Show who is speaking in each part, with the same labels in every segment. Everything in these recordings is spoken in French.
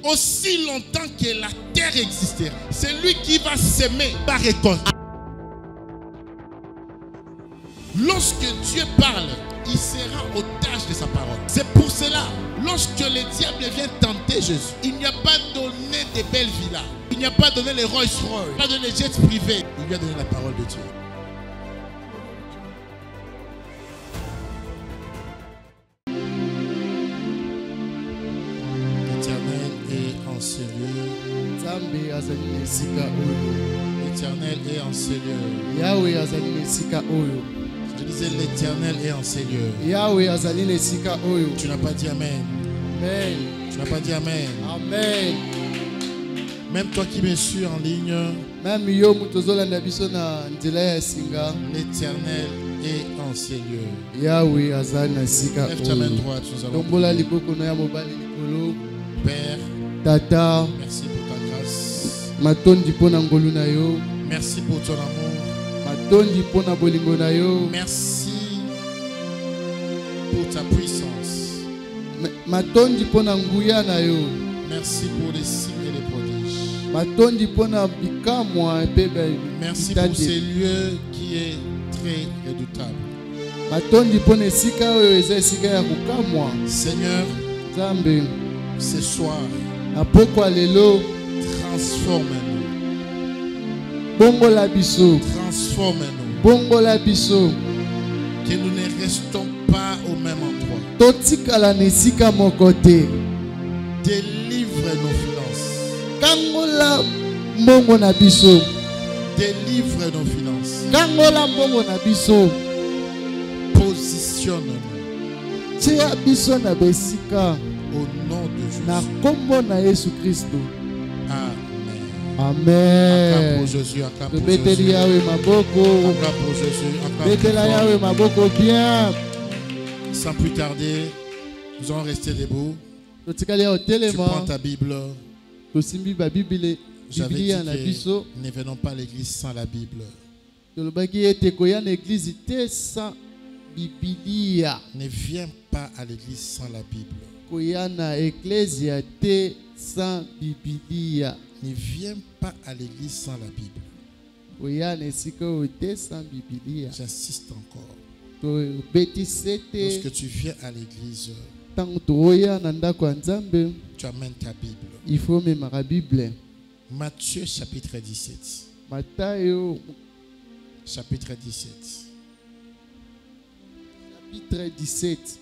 Speaker 1: Aussi longtemps que la terre existera, c'est lui qui va s'aimer par récolte. Lorsque Dieu parle, il sera otage de sa parole. C'est pour cela, lorsque le diable vient tenter Jésus, il n'y a pas donné de belles villas, il n'y a pas donné les Rolls-Royce, il n'y a pas donné les jets privés, il lui a donné la parole de Dieu. L'Éternel est en ces lieux. L'Éternel est en ces lieux. Je disais l'Éternel est en ces lieux. Tu n'as pas dit Amen.
Speaker 2: Amen.
Speaker 1: Tu n'as pas dit Amen.
Speaker 2: Amen.
Speaker 1: Même toi qui me suis en ligne, l'Éternel est en ces lieux. Lève ta main droite, nous allons prier. Père,
Speaker 2: Tata,
Speaker 1: merci pour ta grâce. Merci pour ton amour. Merci pour ta puissance. Merci pour les signes et les prodiges. Merci pour ces lieux qui est très redoutable. Seigneur, ce soir, transforme-nous. Transforme-nous. Que nous ne restons pas au même endroit. Délivre nos finances. Délivre nos finances. Positionne-nous. Au nom de Jésus. Amen.
Speaker 2: Amen.
Speaker 1: Acclame pour Jésus, acclame pour Jésus. Acclame pour Jésus, sans plus tarder, nous allons rester debout. Tu prends ta Bible. J'avais dit que ne venons pas à l'église sans la Bible. Ne viens pas à l'église sans la Bible. Ne viens pas à l'église sans la Bible. J'insiste encore. Lorsque tu viens à l'église, tu amènes ta Bible. Matthieu chapitre 17. Chapitre 17.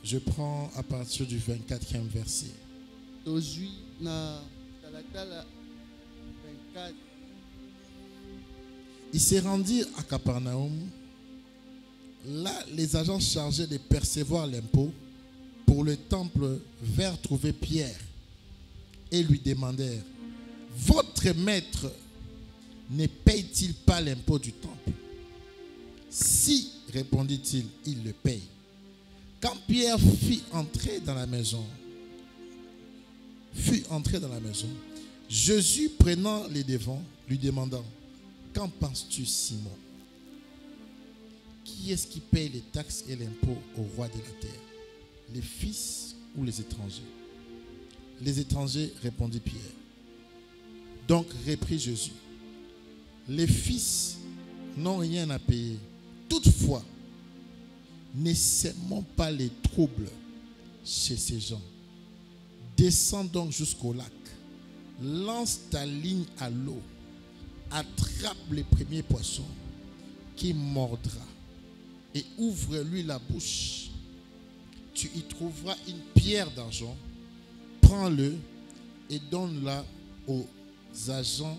Speaker 1: Je prends à partir du 24e verset. Il s'est rendu à Capernaum. Là, les agents chargés de percevoir l'impôt pour le temple vinrent trouver Pierre et lui demandèrent: votre maître ne paye-t-il pas l'impôt du temple? Si, répondit-il, il le paye. Quand Pierre fut entré dans la maison, Jésus, prenant les devants, lui demandant: qu'en penses-tu, Simon? Qui est-ce qui paye les taxes et l'impôt au roi de la terre? Les fils ou les étrangers? Les étrangers, répondit Pierre. Donc reprit Jésus: les fils n'ont rien à payer. Toutefois, ne sèmons pas les troubles chez ces gens. Descends donc jusqu'au lac. Lance ta ligne à l'eau. Attrape les premiers poissons qui mordra et ouvre-lui la bouche. Tu y trouveras une pierre d'argent. Prends-le et donne-la aux agents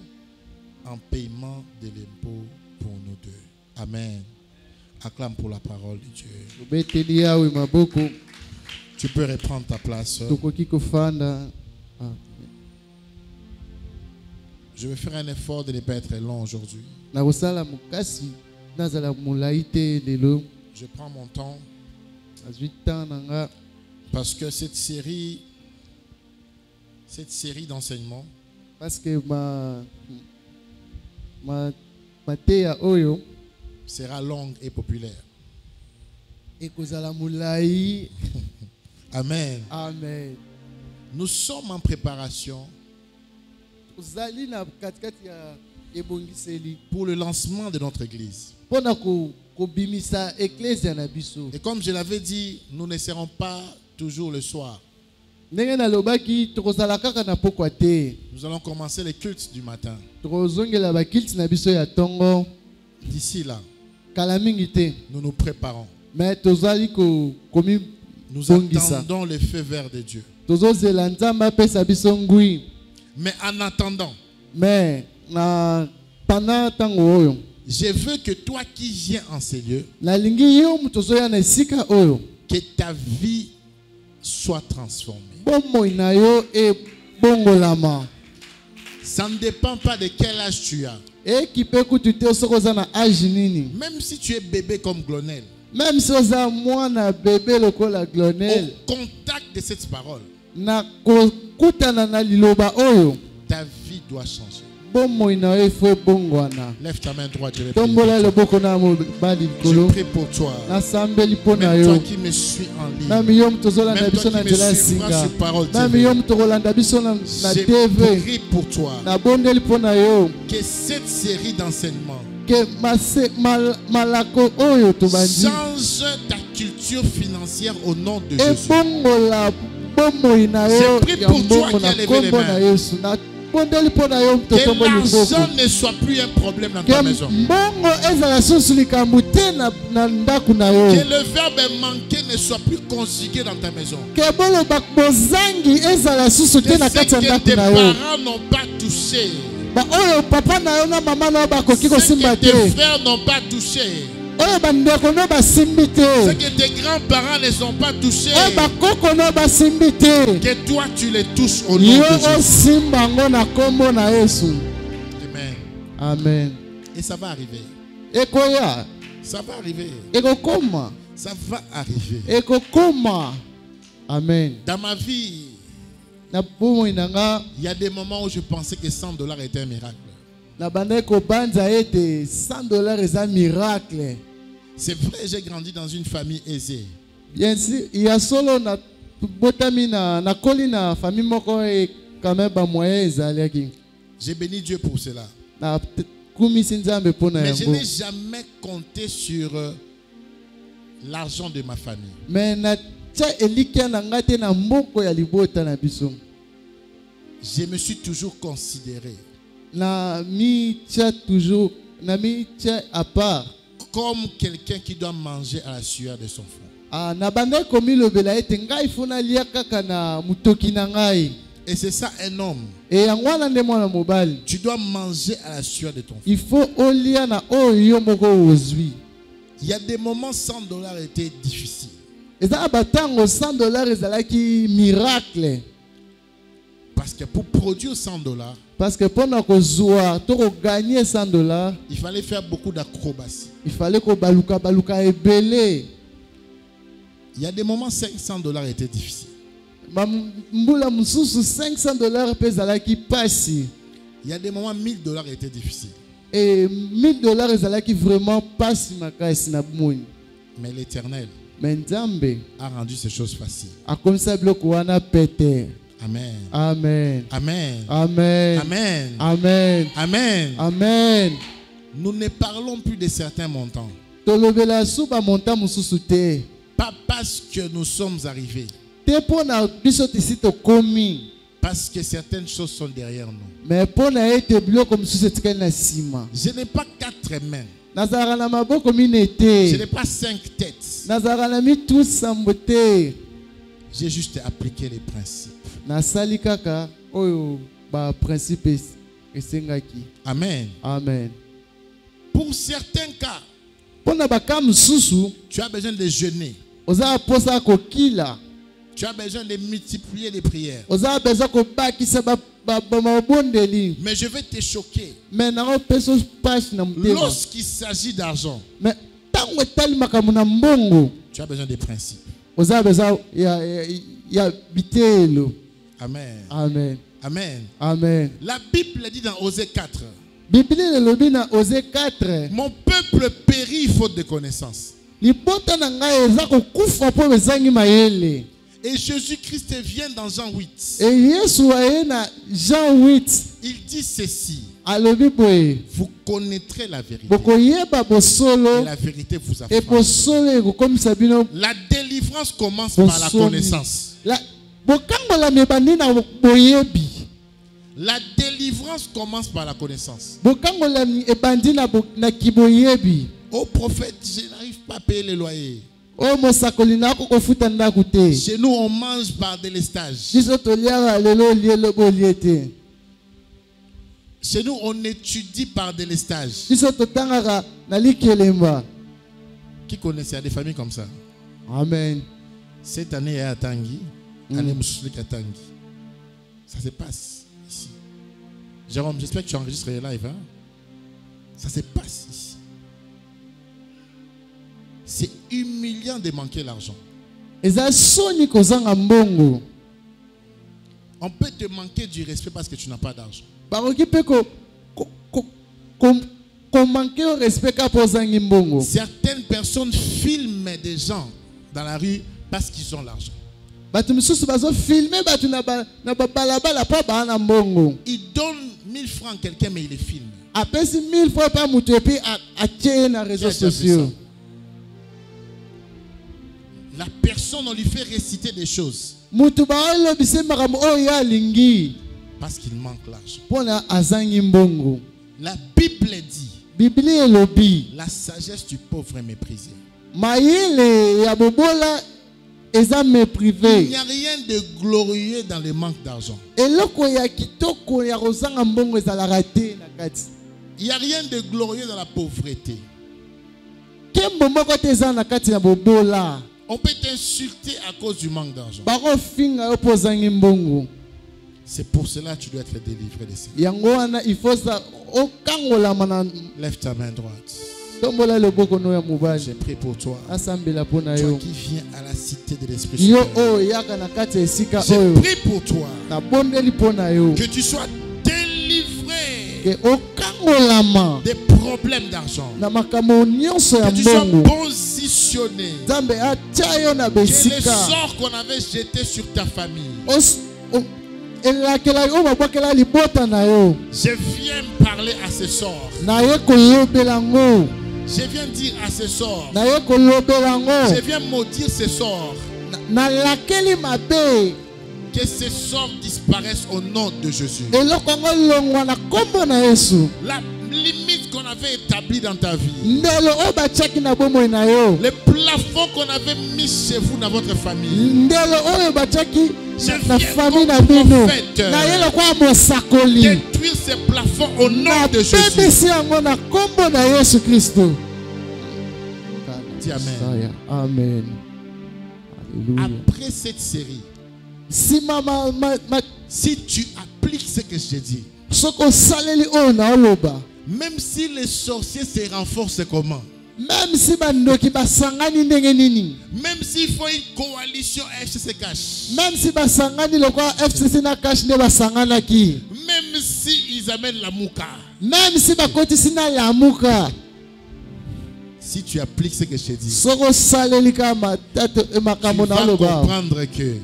Speaker 1: en paiement de l'impôt pour nous deux. Amen. Acclame pour la parole de Dieu. Tu peux reprendre ta place. Je vais faire un effort de ne pas être long aujourd'hui. Je prends mon temps parce que cette série d'enseignements sera longue et populaire.
Speaker 2: Amen.
Speaker 1: Amen.
Speaker 2: Amen.
Speaker 1: Nous sommes en préparation
Speaker 2: Ozali na katikati ya ebongiseli.
Speaker 1: pour le lancement de notre église.
Speaker 2: Pona kobimisa ecclesia na biso.
Speaker 1: Et comme je l'avais dit, nous ne serons pas toujours le soir.
Speaker 2: Ndenge nalobaki tokozala kaka na pokwa te.
Speaker 1: Nous allons commencer les cultes du matin.
Speaker 2: Tokozongela ba kilti na biso ya tongo.
Speaker 1: D'ici là,
Speaker 2: Kala mingi te.
Speaker 1: nous nous préparons.
Speaker 2: Mais tozali komi
Speaker 1: Nous
Speaker 2: bongisa.
Speaker 1: attendons le feu vert de Dieu.
Speaker 2: Tozozela nzambe apesa biso ngwi.
Speaker 1: Mais en attendant,
Speaker 2: Mais pendant tango oyo
Speaker 1: je veux que toi qui viens en ces lieux,
Speaker 2: nalingi yo mutu ozoya na esika oyo
Speaker 1: que ta vie soit transformée.
Speaker 2: bomoi na yo ebongolama.
Speaker 1: Ça ne dépend pas de quel âge tu as.
Speaker 2: Ekipe kutu te soki oza na age nini.
Speaker 1: Même si tu es bébé comme Glonel,
Speaker 2: Même si oza mwana bebe lokola
Speaker 1: au
Speaker 2: Glonel,
Speaker 1: contact de cette parole,
Speaker 2: na kokutana na liloba oyo
Speaker 1: ta vie doit changer.
Speaker 2: bomoi na yo efo ebongwana.
Speaker 1: Lève ta main droite, je vais prier.
Speaker 2: Tombola loboko na mobali
Speaker 1: Je
Speaker 2: likolo.
Speaker 1: prie pour toi.
Speaker 2: Nasambeli mpo na
Speaker 1: Même toi
Speaker 2: yo.
Speaker 1: qui me suis en ligne.
Speaker 2: Nami yo mutu ozolanda
Speaker 1: Même
Speaker 2: biso
Speaker 1: toi
Speaker 2: na
Speaker 1: qui me
Speaker 2: nzela ya
Speaker 1: suivras
Speaker 2: singa.
Speaker 1: sur Parole
Speaker 2: Nami yo
Speaker 1: TV.
Speaker 2: mutu okolanda biso na
Speaker 1: Je
Speaker 2: TV.
Speaker 1: prie pour toi
Speaker 2: Nabondeli mpo na yo.
Speaker 1: que cette série d'enseignements
Speaker 2: Ke malako oyo tobandi
Speaker 1: change ta culture financière au nom de Jésus.
Speaker 2: ebongola bomoi na yo
Speaker 1: Je prie
Speaker 2: ya
Speaker 1: pour toi
Speaker 2: mbongo
Speaker 1: qui a
Speaker 2: na
Speaker 1: levé
Speaker 2: kombo
Speaker 1: les
Speaker 2: na
Speaker 1: mains.
Speaker 2: Yesu. Nabondeli mpo na yo
Speaker 1: Que
Speaker 2: totomboli
Speaker 1: l'argent
Speaker 2: liboko.
Speaker 1: ne soit plus un problème dans ta
Speaker 2: Ke
Speaker 1: maison.
Speaker 2: mbongo ezala susu likambo te na ndako na yo.
Speaker 1: Que le verbe manquer ne soit plus conjugué dans ta maison.
Speaker 2: Ke boloba bozangi ezala susu
Speaker 1: Que
Speaker 2: te na
Speaker 1: ce
Speaker 2: kati ya
Speaker 1: que
Speaker 2: ndako
Speaker 1: tes
Speaker 2: na yo.
Speaker 1: parents n'ont pas touché,
Speaker 2: Oyo papa na yo na mama na yo bakoki
Speaker 1: ce
Speaker 2: kosimba
Speaker 1: que tes
Speaker 2: te.
Speaker 1: frères n'ont pas touché,
Speaker 2: Oyo bandeko no basimbi
Speaker 1: ce
Speaker 2: te.
Speaker 1: que tes grands-parents ne sont pas touchés,
Speaker 2: Oyo bakoko no basimbi te.
Speaker 1: que toi tu les touches au nom
Speaker 2: Yo
Speaker 1: de Jésus.
Speaker 2: osimba ngo na kombo na Yesu.
Speaker 1: Amen.
Speaker 2: Amen.
Speaker 1: Et ça va arriver.
Speaker 2: Ekoya.
Speaker 1: Ça va arriver.
Speaker 2: Ekokoma.
Speaker 1: Ça va arriver.
Speaker 2: Ekokoma. Amen.
Speaker 1: Dans ma vie,
Speaker 2: Na bomoi nanga
Speaker 1: il y a des moments où je pensais que $100 était un miracle.
Speaker 2: na bandai ko banza ete $100 eza miracle.
Speaker 1: C'est vrai, j'ai grandi dans une famille aisée.
Speaker 2: Bien sûr, il y a solo na botami na koli na famille moko e quand même ba moyen ezalaki.
Speaker 1: J'ai béni Dieu pour cela.
Speaker 2: Na kumisi nzambe pona
Speaker 1: Mais je
Speaker 2: yango.
Speaker 1: n'ai jamais compté sur l'argent de ma famille.
Speaker 2: Mais na tia elikia na ngate na mboko ya libota na biso.
Speaker 1: Je me suis toujours considéré
Speaker 2: Na mi tia toujours na mi tia à part.
Speaker 1: comme quelqu'un qui doit manger à la sueur de son front.
Speaker 2: Ah na bandai komi lobela ete ngai funa lia kaka na mutoki na ngai.
Speaker 1: Et c'est ça un homme.
Speaker 2: E yango wana nde mwana mobali.
Speaker 1: Tu dois manger à la sueur de ton front.
Speaker 2: Il faut olia na oyo moko ozwi.
Speaker 1: Il y a des moments $100 étaient difficiles.
Speaker 2: Eza batango $100 ezalaki miracle.
Speaker 1: Parce que pour produire $100,
Speaker 2: Parce que pendant que zoa to gagner $100,
Speaker 1: il fallait faire beaucoup d'acrobaties.
Speaker 2: il fallait que baluka ebele.
Speaker 1: Il y a des moments $500 étaient difficiles.
Speaker 2: Mbula mususu $500 pezalaki pasi.
Speaker 1: Il y a des moments $1000 étaient difficiles.
Speaker 2: Et $1000 ezalaki vraiment pasi makasi na bumoni.
Speaker 1: Mais l'Éternel
Speaker 2: Mais Nzambe
Speaker 1: a rendu ces choses faciles.
Speaker 2: akomisa biloko wana pete.
Speaker 1: Amen.
Speaker 2: Amen.
Speaker 1: Amen.
Speaker 2: Amen.
Speaker 1: Amen.
Speaker 2: Amen.
Speaker 1: Amen.
Speaker 2: Amen.
Speaker 1: Nous ne parlons plus de certains montants.
Speaker 2: Tolobela suba monta mususu te.
Speaker 1: Pas parce que nous sommes arrivés.
Speaker 2: Te pona biso tisito komi.
Speaker 1: Parce que certaines choses sont derrière nous.
Speaker 2: Mais pona ete biloko mususu etikali na sima.
Speaker 1: Je n'ai pas 4 mains.
Speaker 2: Nazara na maboko mine
Speaker 1: Je
Speaker 2: te.
Speaker 1: n'ai pas 5 têtes.
Speaker 2: Nazara na mitu sambo te.
Speaker 1: J'ai juste appliqué les principes.
Speaker 2: Nasali kaka oyo ba principe esengaki.
Speaker 1: Amen.
Speaker 2: Amen.
Speaker 1: Pour certains cas,
Speaker 2: Pona baka mususu
Speaker 1: tu as besoin de jeûner.
Speaker 2: oza posa kokila.
Speaker 1: Tu as besoin de multiplier les prières.
Speaker 2: Oza besoin ko bakisa ba mabondeli.
Speaker 1: Mais je vais te choquer.
Speaker 2: Mais na peso passe na mutema.
Speaker 1: Lorsqu'il s'agit d'argent,
Speaker 2: Mais tango etali makambo na mbongo.
Speaker 1: tu as besoin des principes.
Speaker 2: Oza besoin ya bitelo.
Speaker 1: Amen.
Speaker 2: Amen.
Speaker 1: Amen.
Speaker 2: Amen.
Speaker 1: La Bible dit dans Osée 4,
Speaker 2: Bible le lobi na Osée 4.
Speaker 1: mon peuple périt faute de connaissance.
Speaker 2: Libota na ngai eza kokufa po bezangi mayele.
Speaker 1: Et Jésus-Christ vient dans Jean 8.
Speaker 2: Et Yesu aye na Jean 8.
Speaker 1: Il dit ceci.
Speaker 2: Alobi boye.
Speaker 1: Vous connaîtrez la vérité.
Speaker 2: Bokoyeba bosolo.
Speaker 1: Et la vérité vous
Speaker 2: Et
Speaker 1: affranchira.
Speaker 2: bosolo comme sabino.
Speaker 1: La délivrance commence par la connaissance.
Speaker 2: La bokangola mebandi na boyebi.
Speaker 1: La délivrance commence par la connaissance.
Speaker 2: Bokangola ebandi na kiboyebi.
Speaker 1: Ô prophète, je n'arrive pas à payer les loyers.
Speaker 2: Oh mosakolina ko kofuta ndaku te.
Speaker 1: Chez nous, on mange par délestage.
Speaker 2: Biso toliaka lelo lielo boliete.
Speaker 1: Chez nous, on étudie par délestage.
Speaker 2: Biso totangaka na likelemba.
Speaker 1: Qui connaissait? Il y a des familles comme ça.
Speaker 2: Amen.
Speaker 1: Cette année, il y a Tangi. Année Moussoulik à Tangi. Ça se passe ici. Jérôme, j'espère que tu enregistres les lives. Hein? Ça se passe ici. C'est humiliant de manquer l'argent. On peut te manquer du respect parce que tu n'as pas d'argent. Certaines personnes filment des gens dans la rue parce qu'ils ont l'argent. Ils donnent 1000 francs à quelqu'un mais ils les filment. La personne, on lui fait réciter des choses. Parce qu'il manque l'argent. La Bible dit, la sagesse du pauvre est méprisée. Il n'y a rien de glorieux dans le manque d'argent. Il n'y a rien de glorieux dans la pauvreté. On peut t'insulter à cause du manque d'argent. C'est pour cela que tu dois être délivré de ça. Lève ta main droite. J'ai prié pour toi. Toi qui viens à la cité de l'Esprit Saint. J'ai prié pour toi. Que tu sois délivré des problèmes d'argent. Que tu sois positionné. Que les sorts qu'on avait jetés sur ta famille. Je viens parler à ces sorts. Je viens dire à ces sorts. Je viens maudire ces sorts. Que ces sorts disparaissent au nom de Jésus. La limite qu'on avait établie dans ta vie. Le plafond qu'on avait mis chez vous dans votre famille. Je viens comme prophète détruire ces plafonds au nom de Jésus. Dis Amen.
Speaker 2: Amen.
Speaker 1: Après cette série, si tu appliques ce que je dis, même si les sorciers se renforcent comment? Même s'il faut une coalition FCC cache. Même si ils amènent la mouka. Si tu appliques ce que je dis, tu vas comprendre que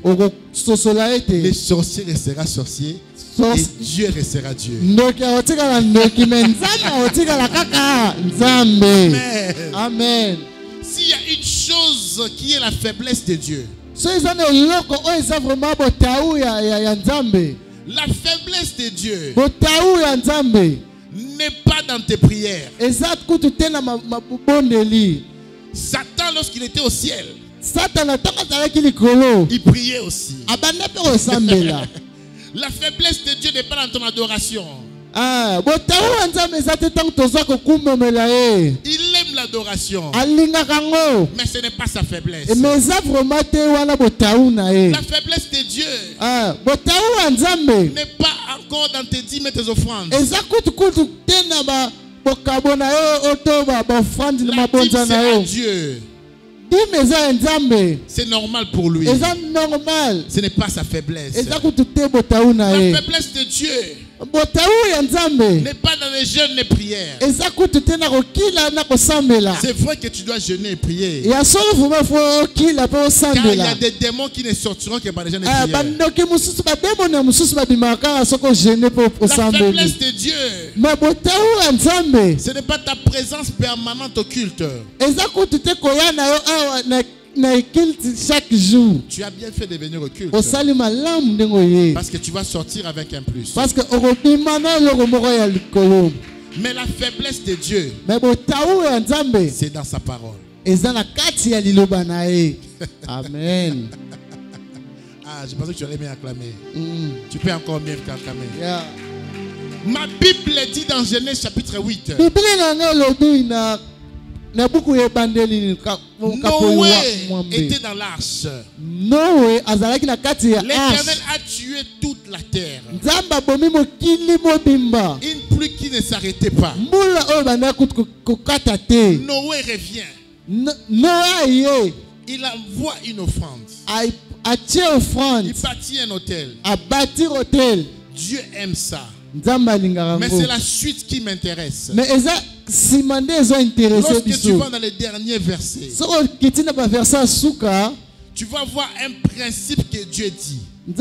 Speaker 1: les sorciers resteront sorciers et Dieu restera Dieu.
Speaker 2: Amen.
Speaker 1: S'il y a une chose qui est la faiblesse de Dieu, la faiblesse de Dieu n'est pas dans tes prières. Satan, lorsqu'il était au ciel, il priait aussi. La faiblesse de Dieu n'est pas dans ton adoration. Il aime l'adoration, mais ce n'est pas sa faiblesse. La faiblesse de Dieu n'est pas encore dans tes dîmes et tes offrandes. La dîme, c'est à Dieu. C'est normal pour lui.
Speaker 2: normal.
Speaker 1: Ce n'est pas sa faiblesse.
Speaker 2: La
Speaker 1: La faiblesse de Dieu n'est pas dans les jeûnes et prières. C'est vrai que tu dois jeûner et prier. Car il y a des démons qui ne sortiront que par les jeûnes et prières. La faiblesse de Dieu, ce n'est pas ta présence permanente au culte. Chaque jour. Tu as bien fait de venir au culte. Parce que tu vas sortir avec un plus. Mais la faiblesse de Dieu, c'est dans sa parole.
Speaker 2: Amen.
Speaker 1: Ah, je pensais que tu allais bien acclamer. Tu peux encore mieux acclamer. Yeah. Ma Bible dit dans Genèse chapitre 8. Noé était dans l'arche. L'Éternel a tué toute la terre. Une pluie qui ne s'arrêtait pas. Noé revient. Il envoie une offrande. Il bâtit un hôtel. Dieu aime ça. Mais c'est la suite qui m'intéresse. Lorsque tu vas dans les derniers versets, tu vas voir un principe que Dieu dit. Il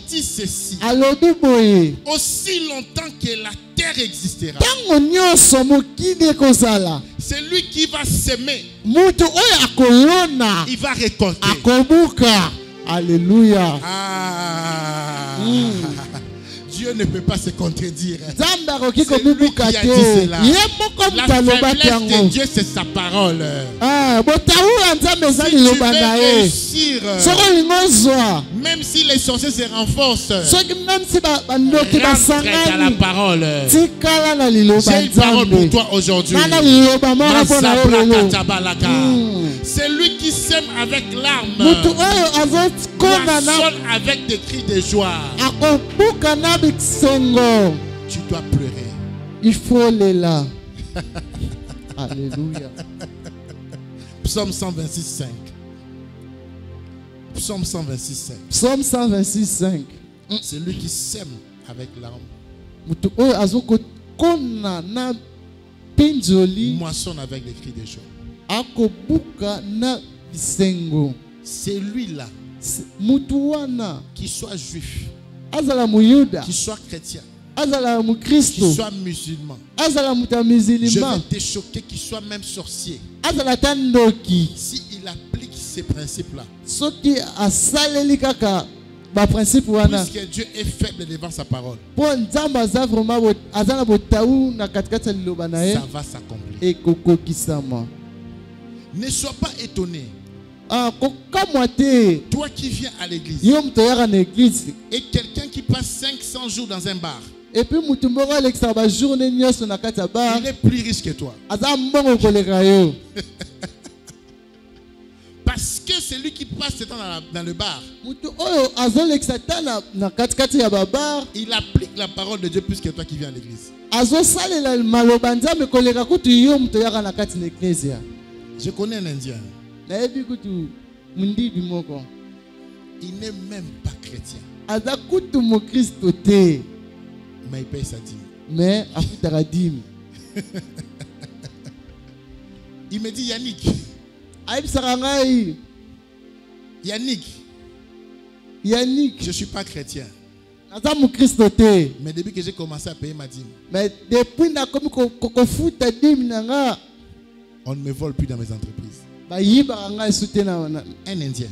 Speaker 1: dit ceci: aussi longtemps que la terre existera, celui qui va s'aimer, il va récolter. Alléluia. Dieu ne peut pas se contredire. C'est lui qui a dit cela. La faiblesse de Dieu, c'est sa parole. Si tu veux réussir, même si les sorciers se renforcent, rentre dans la parole. J'ai une parole pour toi aujourd'hui. C'est lui qui sème avec larmes, moissonne avec des cris de joie. Tu dois pleurer.
Speaker 2: Il faut aller là. Alléluia.
Speaker 1: Psaume 126, 5. Psaume 126, 5.
Speaker 2: Psaume 126, 5.
Speaker 1: C'est lui qui sème avec larmes, moissonne avec des cris de joie. C'est lui-là, qui soit juif, qui soit chrétien, qui soit musulman, je vais te choquer, qu'il soit même sorcier, s'il applique ces principes-là, puisque Dieu est faible devant sa parole, ça va s'accomplir. Ne sois pas étonné. Toi qui viens à l'église et quelqu'un qui passe 500 jours dans un bar, il est plus riche que toi. Parce que celui qui passe ce temps dans le bar, il applique la parole de Dieu plus que toi qui viens à l'église. Je connais un Indien. Il n'est même pas chrétien, mais il paye sa dîme. Il me dit: Yannick, je ne suis pas chrétien, mais depuis que j'ai commencé à payer ma dîme, on ne me vole plus dans mes entreprises. Un Indien,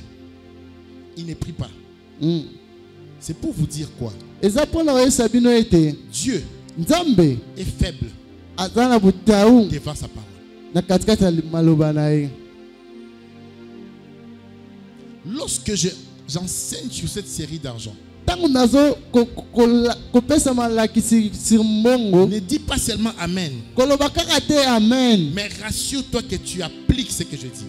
Speaker 1: il ne prie pas. C'est pour vous dire quoi? Dieu est faible devant sa parole. Lorsque j'enseigne sur cette série d'argent, ne dis pas seulement Amen, mais rassure-toi que tu appliques ce que je dis.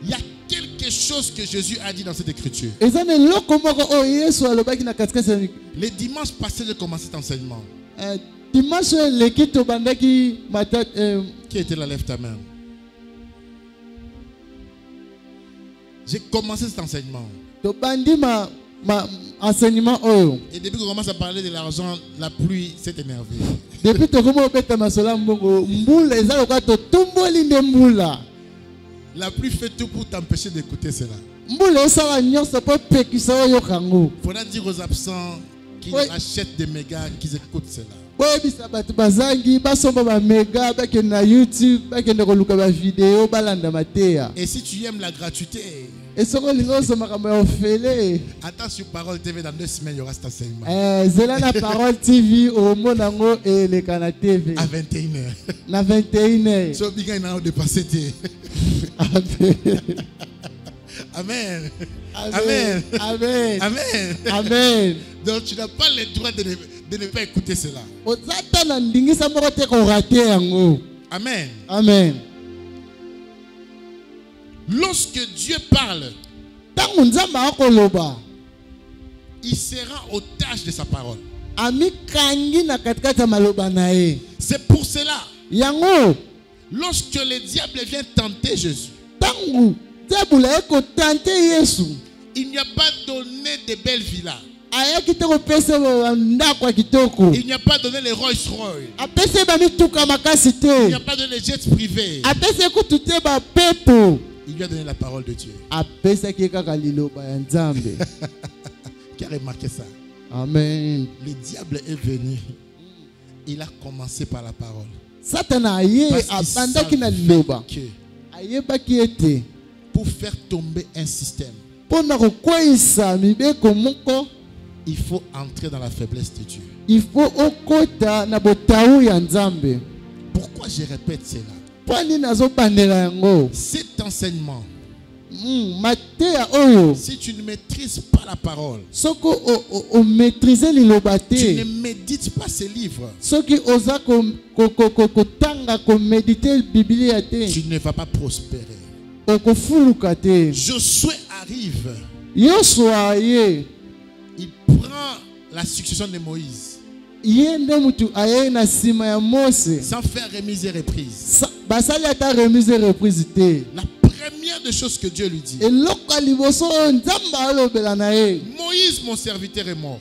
Speaker 1: Il y a quelque quelque chose que Jésus a dit dans cette écriture.
Speaker 2: Les
Speaker 1: dimanches passés, j'ai commencé cet enseignement. Qui était là, lève ta main. J'ai commencé cet enseignement. Et depuis qu'on commence à parler de l'argent, la pluie s'est énervée. La pluie fait tout pour t'empêcher d'écouter cela. Il faudra dire aux absents qu'ils achètent des mégas, qu'ils écoutent cela. Et si tu aimes la gratuité, attends sur Parole TV, dans 2 semaines, il y aura cet enseignement. Parole TV à 21h.
Speaker 2: Na 21h.
Speaker 1: So big guy now de passer. Amen. Amen.
Speaker 2: Amen.
Speaker 1: Amen.
Speaker 2: Amen.
Speaker 1: Donc tu n'as pas le droit de ne pas écouter cela. Amen.
Speaker 2: Amen.
Speaker 1: Lorsque Dieu parle, il sera otage de sa parole. C'est pour cela, lorsque le diable vient tenter Jésus, il n'y a pas donné de belles villas. Il n'y a pas donné les Rolls Royce. Il n'y a pas donné les jets privés. Il lui a donné la parole de Dieu. Qui a remarqué ça?
Speaker 2: Amen.
Speaker 1: Le diable est venu. Il a commencé par la parole. Pour faire tomber un système, il faut entrer dans la faiblesse de Dieu. Pourquoi je répète cela? Cet enseignement, si tu ne maîtrises pas la parole, tu ne médites pas ces livres, tu ne vas pas prospérer. Josué arrive. Il prend la succession de Moïse sans faire remise et reprise. La première des choses que Dieu lui dit, Moïse mon serviteur est mort.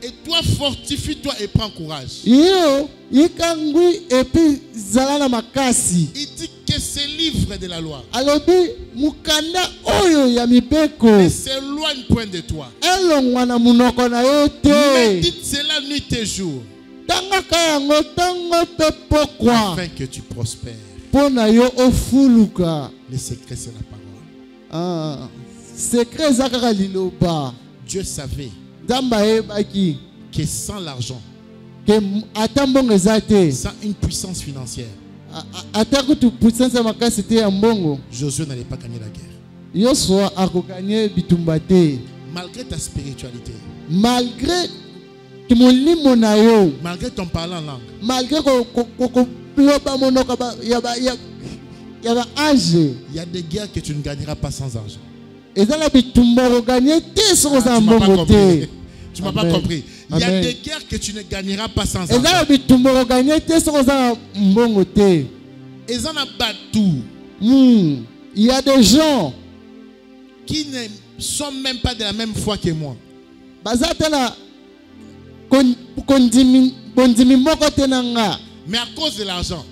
Speaker 1: Et toi fortifie-toi et prends courage. Il dit que c'est livre de la loi ne s'éloigne point de toi. Médite cela nuit et jour afin que tu prospères. Le secret c'est la parole. Dieu savait que sans l'argent, sans une puissance financière, Josué n'allait pas gagner la guerre. Malgré ta spiritualité, malgré ton parler en langue, il y a des guerres que tu ne gagneras pas sans argent. Tu m'as pas compris. Il y a des guerres que tu ne gagneras pas sans argent. Il
Speaker 2: y a des gens
Speaker 1: qui ne sont même pas de la même foi que moi. Mais à cause de l'argent,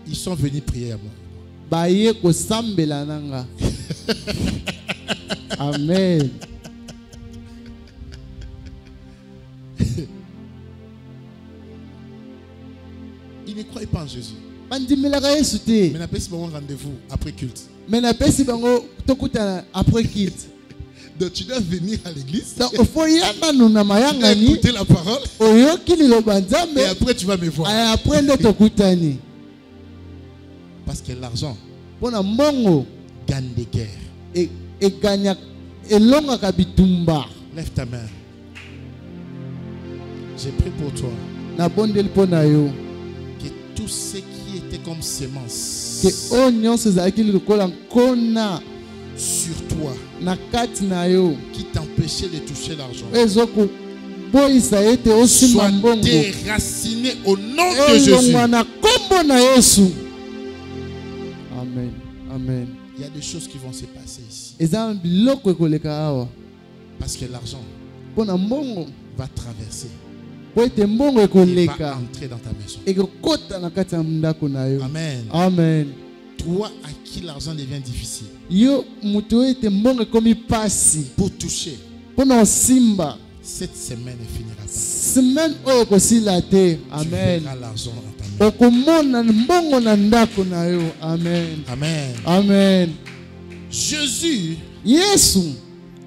Speaker 1: ils sont venus prier à moi.
Speaker 2: Amen.
Speaker 1: Ils ne croient pas en Jésus. Mais n'a pas si bon rendez-vous après culte. Donc tu dois venir à l'église. Tu dois écouter la parole. Et après tu vas me voir. Parce que l'argent gagne des guerres. Lève ta main. J'ai prié pour toi. Que tout tout ce qui était comme semence
Speaker 2: ke o nyonso ezalaki lokola nkona
Speaker 1: sur toi
Speaker 2: na kati na yo
Speaker 1: qui t'empêchait de toucher l'argent
Speaker 2: ezokoboyisa ete osimba
Speaker 1: soit
Speaker 2: mbongo
Speaker 1: déraciné au nom de Jésus.
Speaker 2: elongwa na kombo na Yesu. Amen. Amen.
Speaker 1: Il y a des choses qui vont se passer ici.
Speaker 2: Eza biloko ekoleka awa
Speaker 1: Parce que l'argent
Speaker 2: mpona mbongo
Speaker 1: va traverser.
Speaker 2: po ete mbongo
Speaker 1: Il va
Speaker 2: ekoleka
Speaker 1: entrer dans ta maison.
Speaker 2: ekokota na kati ya ndako na yo.
Speaker 1: Amen.
Speaker 2: Amen.
Speaker 1: Toi à qui l'argent devient difficile
Speaker 2: Yo mutu oyo ete mbongo ekomi pasi
Speaker 1: pour toucher,
Speaker 2: mpona osimba
Speaker 1: cette semaine ne finira pas.
Speaker 2: semaine oyo ekosila te.
Speaker 1: Tu
Speaker 2: Amen.
Speaker 1: verras l'argent dans ta maison.
Speaker 2: okomona mbongo na ndako na yo. Amen.
Speaker 1: Amen.
Speaker 2: Amen.
Speaker 1: Jésus,
Speaker 2: Yesu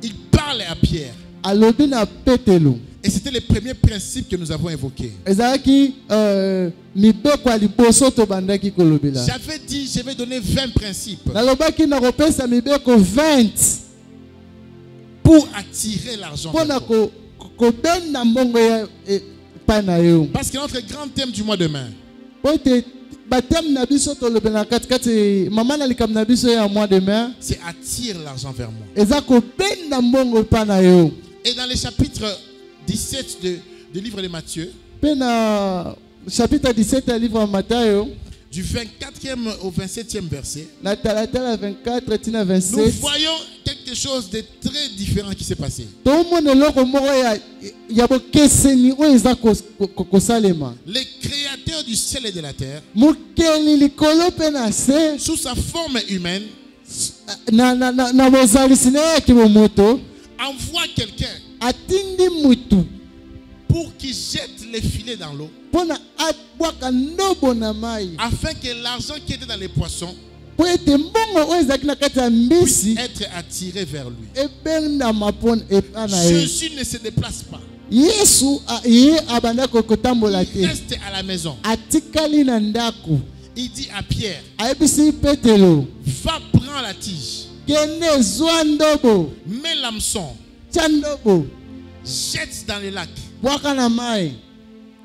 Speaker 1: il parle à Pierre.
Speaker 2: alobi na Petelo.
Speaker 1: Et c'était le premier principe que nous avons évoqué.
Speaker 2: Ezalaki mibeko ya liboso tobandaki kolobela.
Speaker 1: J'avais dit, je vais donner 20 principes
Speaker 2: Nalobaki na kopesa mibeko 20
Speaker 1: pour attirer l'argent.
Speaker 2: mpona kobenda mbongo epai na yo.
Speaker 1: Parce que notre grand thème du mois de mai,
Speaker 2: Po ete bateme na biso tolobela na katikati mama na likambo na biso ya mois de mai
Speaker 1: c'est attire l'argent vers moi.
Speaker 2: eza kobenda mbongo epai na yo.
Speaker 1: Et dans le chapitre 17 du livre de Matthieu,
Speaker 2: Mpe na chapitre 17 ya livre ya Matayo
Speaker 1: du 24e au 27e verset,
Speaker 2: na talatala 24 tina
Speaker 1: nous
Speaker 2: 27
Speaker 1: voyons quelque chose de très différent qui s'est passé.
Speaker 2: tomona eloko moko ya bokeseni oyo eza kosalema.
Speaker 1: Le créateur du ciel et de la terre,
Speaker 2: Mokeli likolo mpe na se
Speaker 1: sous sa forme humaine,
Speaker 2: na bozalisi na ye ya kibomoto
Speaker 1: envoie quelqu'un
Speaker 2: atindi mutu
Speaker 1: pour qu'il jette les filets dans l'eau,
Speaker 2: mpona abwaka ndobo na mai
Speaker 1: afin que l'argent qui était dans les poissons
Speaker 2: po ete mbongo oyo ezalaki na kati ya
Speaker 1: puisse
Speaker 2: mbisi
Speaker 1: être attiré vers lui.
Speaker 2: ebendama mpona epai na ye.
Speaker 1: Jésus ne se déplace pas.
Speaker 2: Yesu ye abandaki kotambola
Speaker 1: Il
Speaker 2: te,
Speaker 1: reste à la maison.
Speaker 2: atikali na ndako.
Speaker 1: Il dit à Pierre,
Speaker 2: Ayebisi Petelo,
Speaker 1: va prendre la tige,
Speaker 2: kende zwa ndobo,
Speaker 1: mets l'hameçon,
Speaker 2: tia ndobo,
Speaker 1: jette dans le lac,
Speaker 2: bwaka na mai,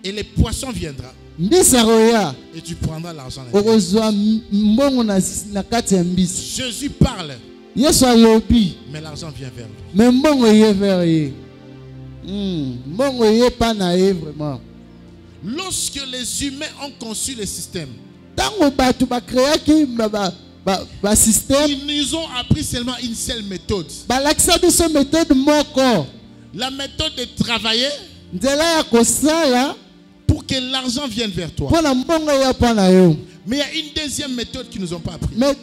Speaker 1: et les poissons viendront.
Speaker 2: mbisi akoya,
Speaker 1: Et tu prendras l'argent. à l'intérieur.
Speaker 2: okozwa mbongo na kati ya mbisi.
Speaker 1: Jésus parle,
Speaker 2: Yesu alobi,
Speaker 1: mais l'argent vient vers lui.
Speaker 2: me mbongo ye vers ye. Mbongo ye pa na ye vraiment.
Speaker 1: Lorsque les humains ont conçu le système,
Speaker 2: Tango bato bakreaki ba système,
Speaker 1: ils nous ont appris seulement une seule méthode.
Speaker 2: balakisa biso méthode moko.
Speaker 1: La méthode de travailler
Speaker 2: Nzela ya kosala
Speaker 1: pour que l'argent vienne vers toi.
Speaker 2: mpona mbongo ya pa na yo.
Speaker 1: Mais il y a une deuxième méthode qu'ils nous ont pas appris.
Speaker 2: Mais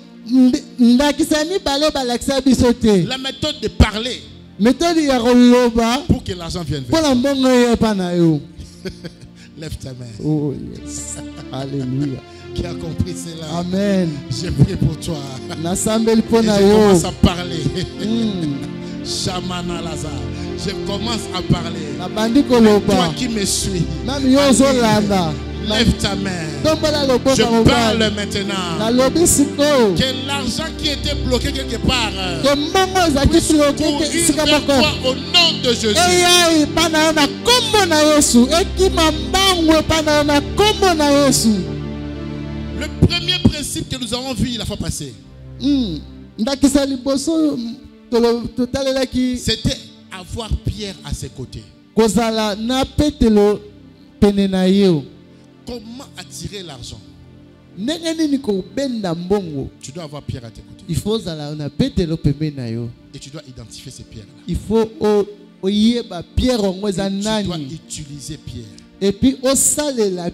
Speaker 2: ndakisa mibale balakisa biso te.
Speaker 1: La méthode de parler
Speaker 2: Méthode ya koloba
Speaker 1: pour que l'argent vienne vers
Speaker 2: mpona mbongo ya pa na yo.
Speaker 1: toi. Lève ta main.
Speaker 2: Oh yes. Alléluia.
Speaker 1: Qui a compris cela?
Speaker 2: Amen.
Speaker 1: J'ai prié pour toi.
Speaker 2: Nasambeli
Speaker 1: Et
Speaker 2: mpona
Speaker 1: je
Speaker 2: yo.
Speaker 1: commence à parler. Shamana Lazare. Je commence à parler.
Speaker 2: Nabandi
Speaker 1: Toi
Speaker 2: koloba.
Speaker 1: qui me suis,
Speaker 2: Nami yo ozolanda.
Speaker 1: lève ta main.
Speaker 2: Tombola loboko
Speaker 1: Je
Speaker 2: mobali.
Speaker 1: parle maintenant.
Speaker 2: Nalobi sikoyo.
Speaker 1: Que l'argent qui était bloqué quelque part
Speaker 2: Ke mbongo ezalaki
Speaker 1: puisse
Speaker 2: bloke
Speaker 1: courir
Speaker 2: sika
Speaker 1: vers
Speaker 2: moko.
Speaker 1: toi au nom de Jésus.
Speaker 2: Eya epa na yo na kombo na Yesu. Ekima mbangu epa na yo na kombo na Yesu.
Speaker 1: Le premier principe que nous avons vu la fois passée,
Speaker 2: Ndakisa liboso totalelaki
Speaker 1: c'était avoir Pierre à ses côtés.
Speaker 2: kozala na Petelo pene na yo.
Speaker 1: Comment attirer l'argent?
Speaker 2: Ndenge nini kobenda mbongo?
Speaker 1: Tu dois avoir Pierre à tes côtés.
Speaker 2: Il faut zala na Petelo pembeni na yo.
Speaker 1: Et tu dois identifier ces pierres-là.
Speaker 2: Il faut oyeba Pierre ongo eza
Speaker 1: Tu dois
Speaker 2: nani.
Speaker 1: utiliser Pierre.
Speaker 2: Et puis osalela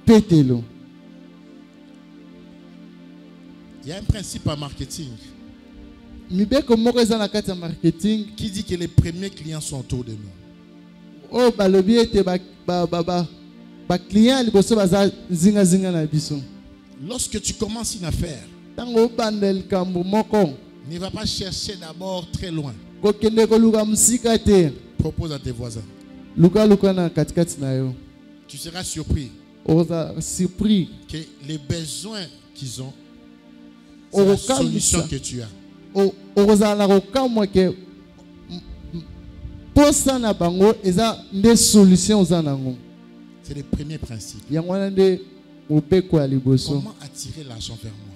Speaker 2: Petelo.
Speaker 1: Il y a un principe en marketing
Speaker 2: Mibeko moko eza na kati ya marketing.
Speaker 1: qui dit que les premiers clients sont autour de nous.
Speaker 2: Oh balobi ete ba client liboso baza zinga na biso.
Speaker 1: Lorsque tu commences une affaire,
Speaker 2: Tango obanda likambo moko
Speaker 1: ne va pas chercher d'abord très loin.
Speaker 2: kokende koluka musika te.
Speaker 1: Propose à tes voisins.
Speaker 2: Luka na katikati na yo.
Speaker 1: Tu seras surpris
Speaker 2: Oza surpris.
Speaker 1: que les besoins qu'ils ont, c'est la solution que tu as.
Speaker 2: Oza na kokamwa ke posa na bango eza nde solution oza nango.
Speaker 1: C'est le premier principe.
Speaker 2: Yango wana nde
Speaker 1: Comment attirer l'argent vers moi?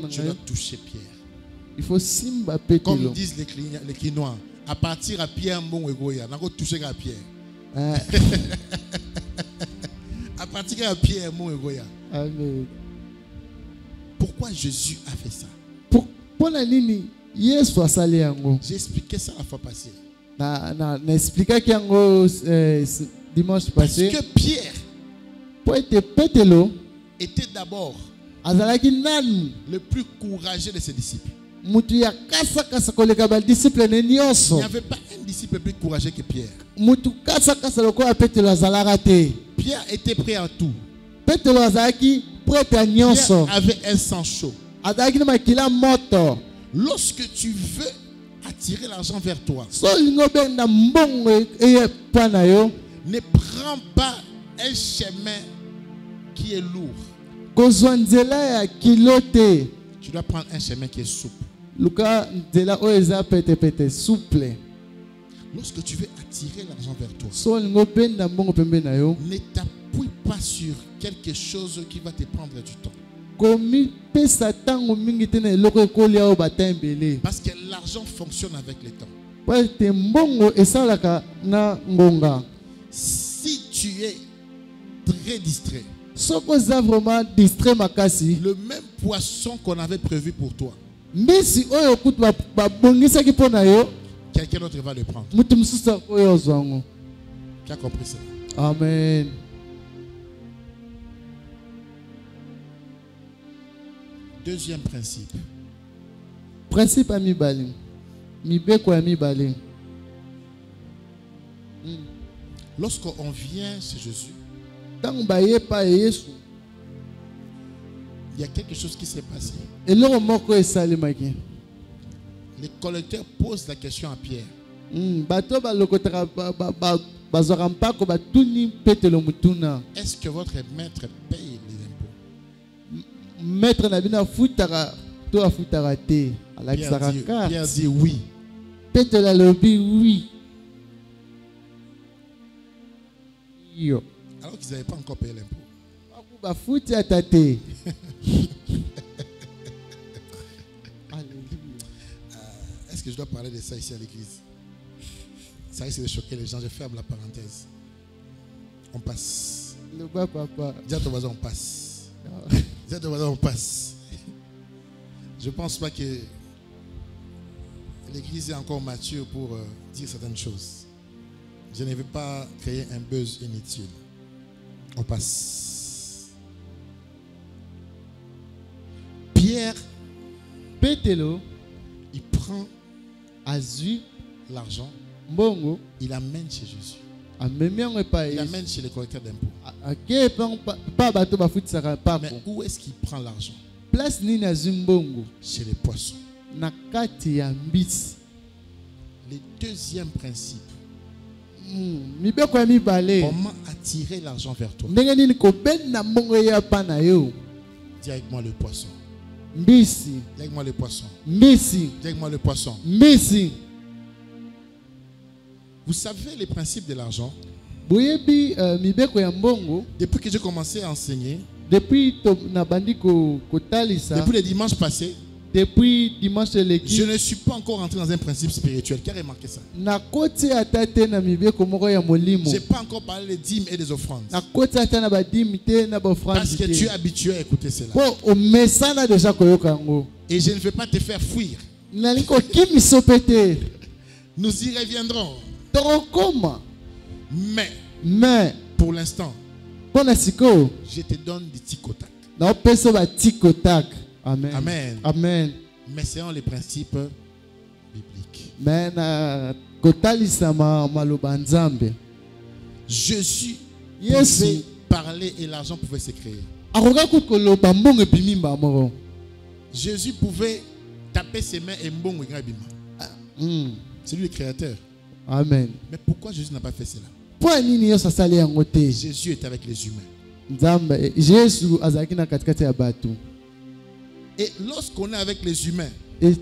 Speaker 1: Je dois toucher Pierre.
Speaker 2: Il faut simba Pételo.
Speaker 1: Comme disent les Quinois, à partir à Pierre, mon égoïa, n'a pas touché à Pierre. À partir à Pierre, mon égoïa.
Speaker 2: Amen.
Speaker 1: Pourquoi Jésus a fait ça? J'ai expliqué ça la fois passée.
Speaker 2: Dimanche passé.
Speaker 1: Parce que Pierre était d'abord le plus courageux de ses disciples. Il n'y avait pas un disciple plus courageux que Pierre. Pierre était prêt à tout. Pierre avait un sang chaud. Lorsque tu veux attirer l'argent vers toi, ne prends pas un chemin qui est lourd. Tu dois prendre un chemin qui est souple. Lorsque tu veux attirer l'argent vers toi, ne t'appuie pas sur quelque chose qui va te prendre du temps. Parce que l'argent fonctionne avec le temps. Si tu es très distrait, le même poisson qu'on avait prévu pour toi, quelqu'un d'autre va le prendre. Tu as compris ça?
Speaker 2: Amen.
Speaker 1: Deuxième principe.
Speaker 2: Principe à mi-balé. Mi-beko à mi-balé.
Speaker 1: Lorsqu'on vient chez Jésus, il y a quelque chose qui s'est passé. Les collecteurs posent la question à Pierre. Est-ce que votre maître paye les impôts?
Speaker 2: Maître Nabina Futara, toi Futara te.
Speaker 1: Pierre dit oui.
Speaker 2: Peut-être la lobby, oui.
Speaker 1: Alors qu'ils n'avaient pas encore payé l'impôt. Est-ce que je dois parler de ça ici à l'église? Ça risque de choquer les gens. Je ferme la parenthèse. On passe.
Speaker 2: Le bas papa.
Speaker 1: Dis à ton voisin, on passe. Dis à ton voisin, on passe. Je ne pense pas que l'église est encore mature pour dire certaines choses. Je ne veux pas créer un buzz inutile. On passe. Pierre,
Speaker 2: Pételo,
Speaker 1: il prend
Speaker 2: Azu,
Speaker 1: l'argent,
Speaker 2: Bongo,
Speaker 1: il amène chez Jésus.
Speaker 2: Il
Speaker 1: amène chez les collecteurs d'impôts. Mais où est-ce qu'il prend l'argent?
Speaker 2: Place ni na Zimbongo.
Speaker 1: Chez les poissons.
Speaker 2: Nakati ya mbisi.
Speaker 1: Le deuxième principe.
Speaker 2: Comment
Speaker 1: attirer l'argent vers toi?
Speaker 2: Dis avec
Speaker 1: moi le poisson.
Speaker 2: Mbisi.
Speaker 1: Dis avec moi le poisson.
Speaker 2: Mbisi.
Speaker 1: Dis avec moi le poisson.
Speaker 2: Mbisi.
Speaker 1: Vous savez les principes de l'argent?
Speaker 2: Depuis
Speaker 1: que j'ai commencé à enseigner,
Speaker 2: depuis le
Speaker 1: dimanche passé, je ne suis pas encore entré dans un principe spirituel. Qui a remarqué ça? Je n'ai pas encore parlé des dîmes et des offrandes. Parce que tu es habitué à écouter cela. Et je ne veux pas te faire fuir. Nous y reviendrons. Mais pour l'instant, je te donne du ticotac.
Speaker 2: Amen.
Speaker 1: Amen.
Speaker 2: Amen.
Speaker 1: Mais c'est les principes bibliques. Jésus pouvait parler et l'argent pouvait se créer. Jésus pouvait taper ses mains et mbongo bima. C'est lui le créateur.
Speaker 2: Amen.
Speaker 1: Mais pourquoi Jésus n'a pas fait cela? Jésus est avec les humains. Et lorsqu'on est avec les humains, il y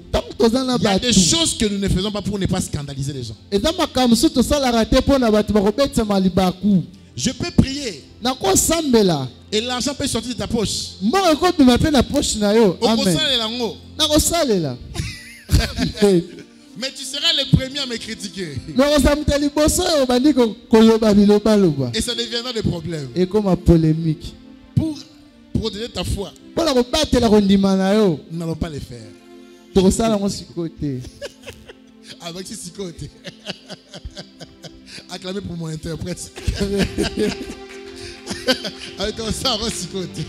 Speaker 1: a des choses que nous ne faisons pas pour ne pas scandaliser les gens. Je peux prier.
Speaker 2: Nako sambela.
Speaker 1: Et l'argent peut sortir de ta poche.
Speaker 2: Mbongo ko bima pe na poche na yo. Amen. Nako salela.
Speaker 1: Mais tu seras le premier à me critiquer. Et ça deviendra des problèmes.
Speaker 2: Et comme un polémique.
Speaker 1: Pour protéger ta foi, nous n'allons pas le faire. Avec ce côté. Acclamez pour mon interprète. Avec ton sang, on s'y côté.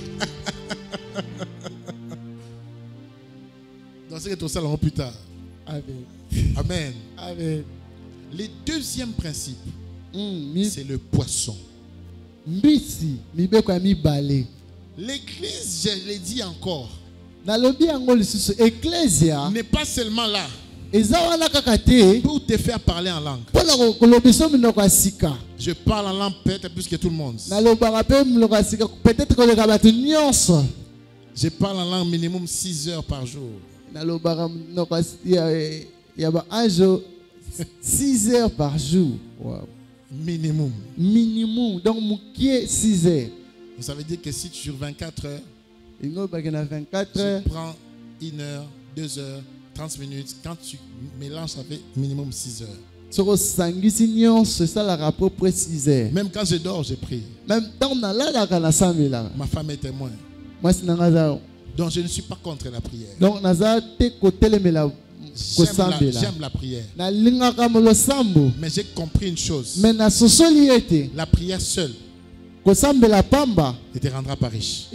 Speaker 1: Dans ce que ton salon plus tard.
Speaker 2: Amen.
Speaker 1: Amen.
Speaker 2: Amen.
Speaker 1: Le deuxième principe, c'est le poisson.
Speaker 2: L'église,
Speaker 1: je l'ai dit encore,
Speaker 2: n'est
Speaker 1: pas seulement là pour te faire parler en langue. Je parle en langue peut-être plus que tout le monde. Je parle en langue minimum 6 heures par jour.
Speaker 2: Il y a un jour 6 heures par jour. Wow.
Speaker 1: Minimum.
Speaker 2: Minimum. Donc, qui est 6 heures.
Speaker 1: Ça veut dire que si tu sur 24 heures, tu
Speaker 2: 24 heures.
Speaker 1: Prends 1 heure, 2 heures, 30 minutes. Quand tu mélanges, ça fait minimum 6 heures.
Speaker 2: C'est ça la rapport pour 6 heures.
Speaker 1: Même quand je dors, je prie.
Speaker 2: Même temps, ma
Speaker 1: femme est témoin. Donc je ne suis pas contre la prière.
Speaker 2: Donc,
Speaker 1: j'aime la prière. Mais j'ai compris une chose. La prière seule ne te rendra pas riche.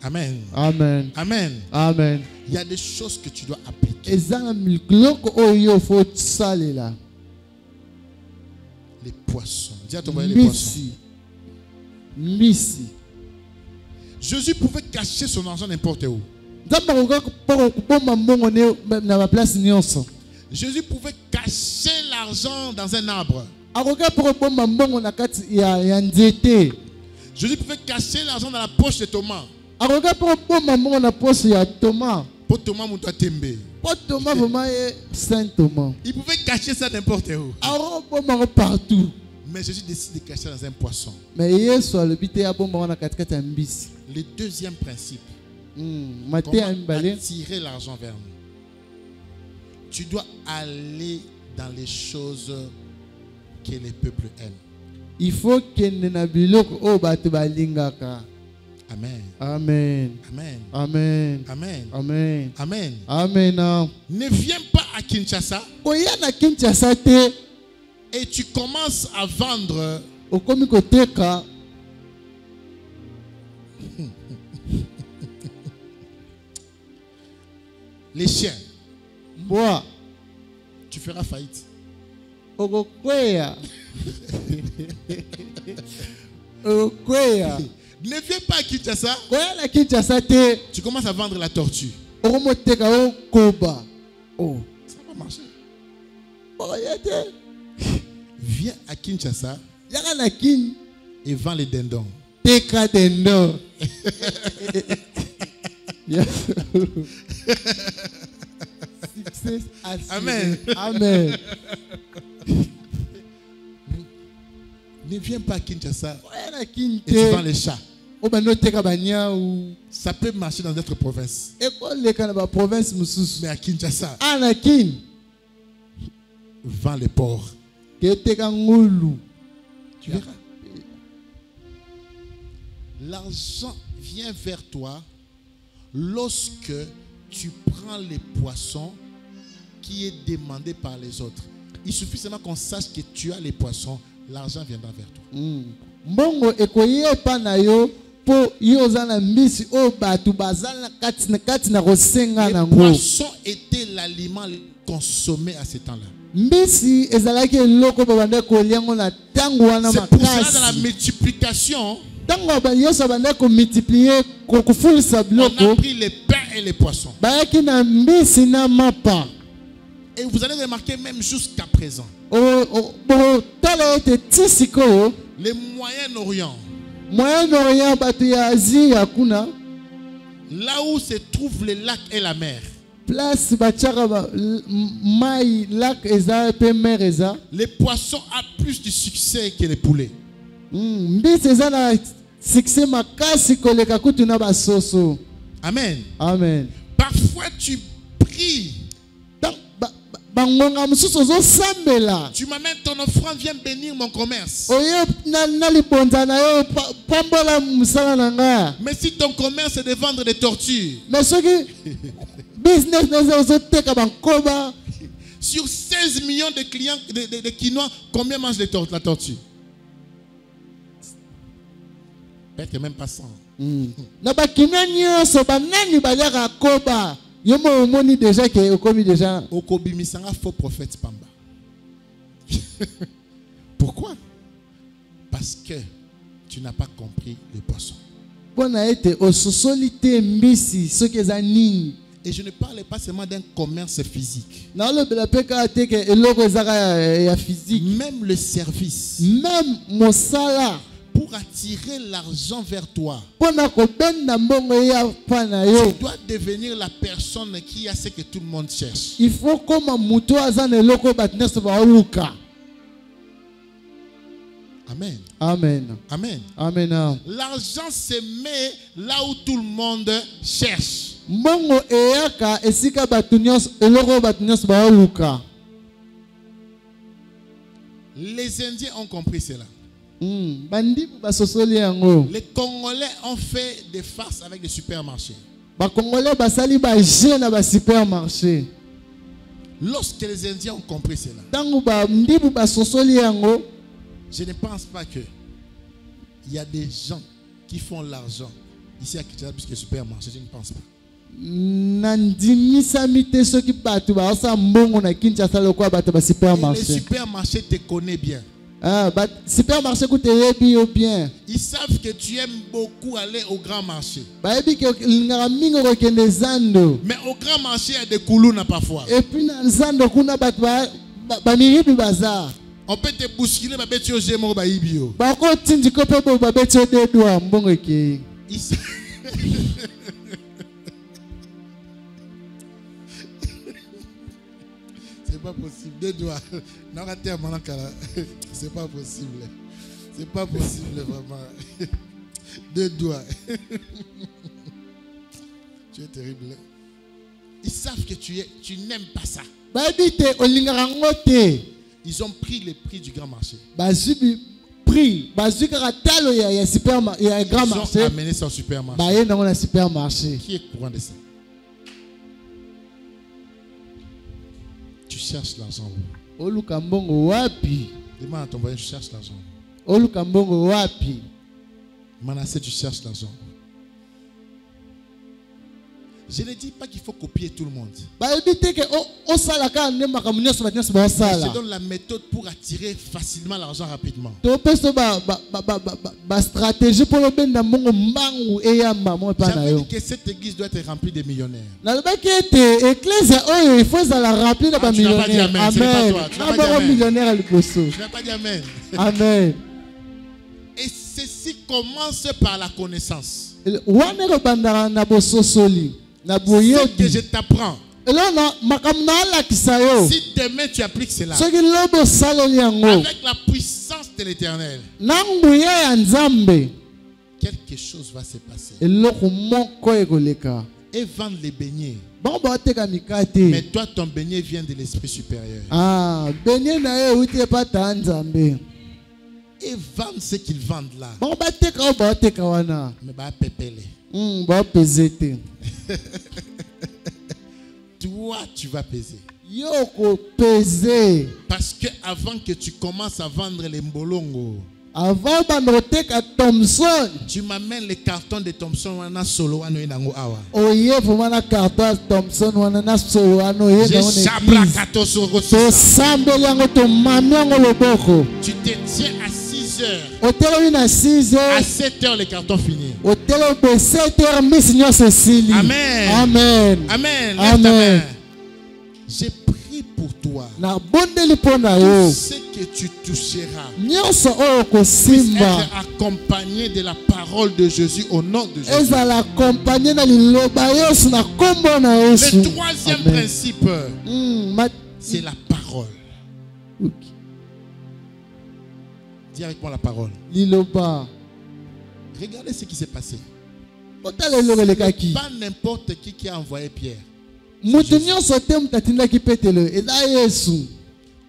Speaker 1: Amen.
Speaker 2: Amen.
Speaker 1: Amen.
Speaker 2: Amen.
Speaker 1: Il y a des choses que tu dois appliquer. Les poissons. Dis à ton voisin les poissons. Jésus pouvait cacher son argent n'importe où. Jésus pouvait cacher l'argent dans un arbre. Jésus pouvait cacher l'argent dans la poche de Thomas. Pour Thomas Moutatembe. Il pouvait cacher ça n'importe où.
Speaker 2: Partout.
Speaker 1: Mais Jésus décide de cacher dans un poisson. Le deuxième principe. Comment attirer l'argent vers nous? Tu dois aller dans les choses que les peuples aiment. Il faut que Amen.
Speaker 2: Amen.
Speaker 1: Amen.
Speaker 2: Amen.
Speaker 1: Amen.
Speaker 2: Amen.
Speaker 1: Amen.
Speaker 2: Amen.
Speaker 1: Ne viens pas à Kinshasa et tu commences à vendre les chiens.
Speaker 2: Moi,
Speaker 1: tu feras faillite. Ne viens pas à Kinshasa. Tu commences à vendre la tortue. Ça va marcher. Viens à Kinshasa et vends les dindons. Amen.
Speaker 2: Amen.
Speaker 1: Ne viens pas à Kinshasa et tu vends les chats. Ça peut marcher dans notre province. Mais à Kinshasa, vends les porcs. Tu verras. L'argent vient vers toi lorsque tu prends les poissons qui est demandé par les autres. Il suffit seulement qu'on sache que tu as les poissons, l'argent viendra vers toi. Les poissons étaient l'aliment consommé à ce temps-là. C'est pour ça dans la multiplication, on a pris les pains et les poissons. Et vous allez remarquer même jusqu'à présent, le Moyen-Orient, là où se trouvent les lacs et la mer,
Speaker 2: place bachaka mai lac eza pe mer eza.
Speaker 1: Les poissons ont plus de succès que les poulets.
Speaker 2: Mbisi eza na succès makasi koleka kutu na basoso.
Speaker 1: Amen.
Speaker 2: Amen.
Speaker 1: Parfois tu pries.
Speaker 2: Bangonga mususu zo sambela.
Speaker 1: Tu m'amènes ton offrande, viens bénir mon commerce.
Speaker 2: Oye na libonza na yo pambola musala nanga.
Speaker 1: Mais si ton commerce est de vendre des tortues.
Speaker 2: Mais soki business na zo teka bankoba.
Speaker 1: Sur 16 millions de clients de quinoa, combien mangent la tortue? Peut-être même pas 100.
Speaker 2: Na ba quinoa nyonso banani baliaka koba. Yomo moni déjà que okomi déjà.
Speaker 1: Okobi misanga faux prophète pamba. Pourquoi? Parce que tu n'as pas compris le poisson.
Speaker 2: Bona ete ososolite mbisi soki za nini.
Speaker 1: Et je ne parle pas seulement d'un commerce physique.
Speaker 2: Na lo bela peka teke eloko ezaka ya physique.
Speaker 1: Même le service.
Speaker 2: Même mosala.
Speaker 1: Pour attirer l'argent vers toi.
Speaker 2: Tu
Speaker 1: dois devenir la personne qui a ce que tout le monde cherche.
Speaker 2: Il faut comme muto azane loko batnes ba luka.
Speaker 1: Amen.
Speaker 2: Amen.
Speaker 1: Amen.
Speaker 2: Amen.
Speaker 1: L'argent se met là où tout le monde cherche.
Speaker 2: Mbongo eyaka esika batunios eloko batunios ba luka.
Speaker 1: Les Indiens ont compris cela.
Speaker 2: Les
Speaker 1: Congolais ont fait des farces avec des supermarchés. Lorsque les Indiens ont compris cela, je ne pense pas que il y a des gens qui font l'argent ici à Kinshasa plus que les supermarchés. Je ne pense pas. Et les supermarchés te connaissent bien.
Speaker 2: Supermarché coûte bien.
Speaker 1: Ils savent que tu aimes beaucoup aller au grand marché. Mais au grand marché, il y a des koulouna parfois.
Speaker 2: Et puis,
Speaker 1: on peut te bousculer, mais tu es au baibio. C'est pas possible. Deux doigts. C'est pas possible. C'est pas possible vraiment. Deux doigts. Tu es terrible. Ils savent que tu n'aimes pas ça. Ils ont pris le prix du grand marché.
Speaker 2: Ils
Speaker 1: ont amené ça au supermarché. Qui est au courant de ça? Tu cherches l'argent où? Demande à ton voisin, tu cherches l'argent. Manassé, tu cherches l'argent. Je ne dis pas qu'il faut copier tout le monde. Je te donne la méthode pour attirer facilement l'argent rapidement. J'avais dit que cette église doit être remplie de millionnaires. Tu n'as pas dit amen. Ce n'est pas toi. Tu n'as pas dit amen.
Speaker 2: Amen.
Speaker 1: Et ceci commence par la connaissance. Ce que je t'apprends, si demain tu appliques cela, avec la puissance de l'Éternel, quelque chose va se passer. Et vendre les beignets. Mais toi, ton beignet vient de l'esprit supérieur. Et vendre ce qu'ils vendent là. Mais bah pépélé. Toi, tu vas peser. Parce que avant que tu commences à vendre les mbolongo, tu m'amènes les cartons de Thompson wana solo wano inango awa. Je chabrakato soro. Tu te tiens à 6 heures. À 7 heures, les cartons finis. Amen.
Speaker 2: Amen.
Speaker 1: Amen. Amen. J'ai prié pour toi.
Speaker 2: na bondeli pona
Speaker 1: Tout
Speaker 2: yo
Speaker 1: ce que tu toucheras
Speaker 2: nyonso oyo
Speaker 1: puisse
Speaker 2: kosimba
Speaker 1: être accompagné de la parole de Jésus au nom de Jésus.
Speaker 2: ezala accompagné na liloba yesu na kombo na yesu.
Speaker 1: Le troisième
Speaker 2: Amen.
Speaker 1: principe, c'est la parole.
Speaker 2: Ok.
Speaker 1: Dis avec moi la parole.
Speaker 2: Liloba
Speaker 1: Regardez ce qui s'est passé.
Speaker 2: otala eloko elekaki
Speaker 1: Pas n'importe qui a envoyé Pierre.
Speaker 2: moto nyonso te moto atindaki petelo eza yesu.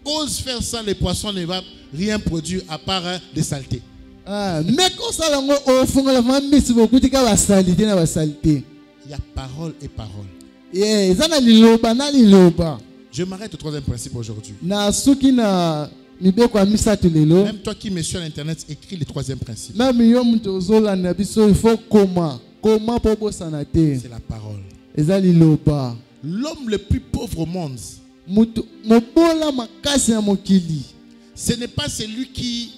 Speaker 1: Ose faire ça, les poissons ne vont rien produire à part des saletés.
Speaker 2: Mais kosala ngo ofungola mambisi bokutika basalite na basalite.
Speaker 1: Il y a parole et parole.
Speaker 2: Eza na liloba na liloba.
Speaker 1: Je m'arrête au troisième principe aujourd'hui.
Speaker 2: Na suki na mibeko ya misato lelo.
Speaker 1: Même toi qui me suis à l'internet, écris le troisième principe.
Speaker 2: Même yo moto ozolanda biso il faut comment po bosana te.
Speaker 1: C'est la parole.
Speaker 2: Eza liloba.
Speaker 1: L'homme le plus pauvre au monde,
Speaker 2: mobola makasi na mokili.
Speaker 1: ce n'est pas celui qui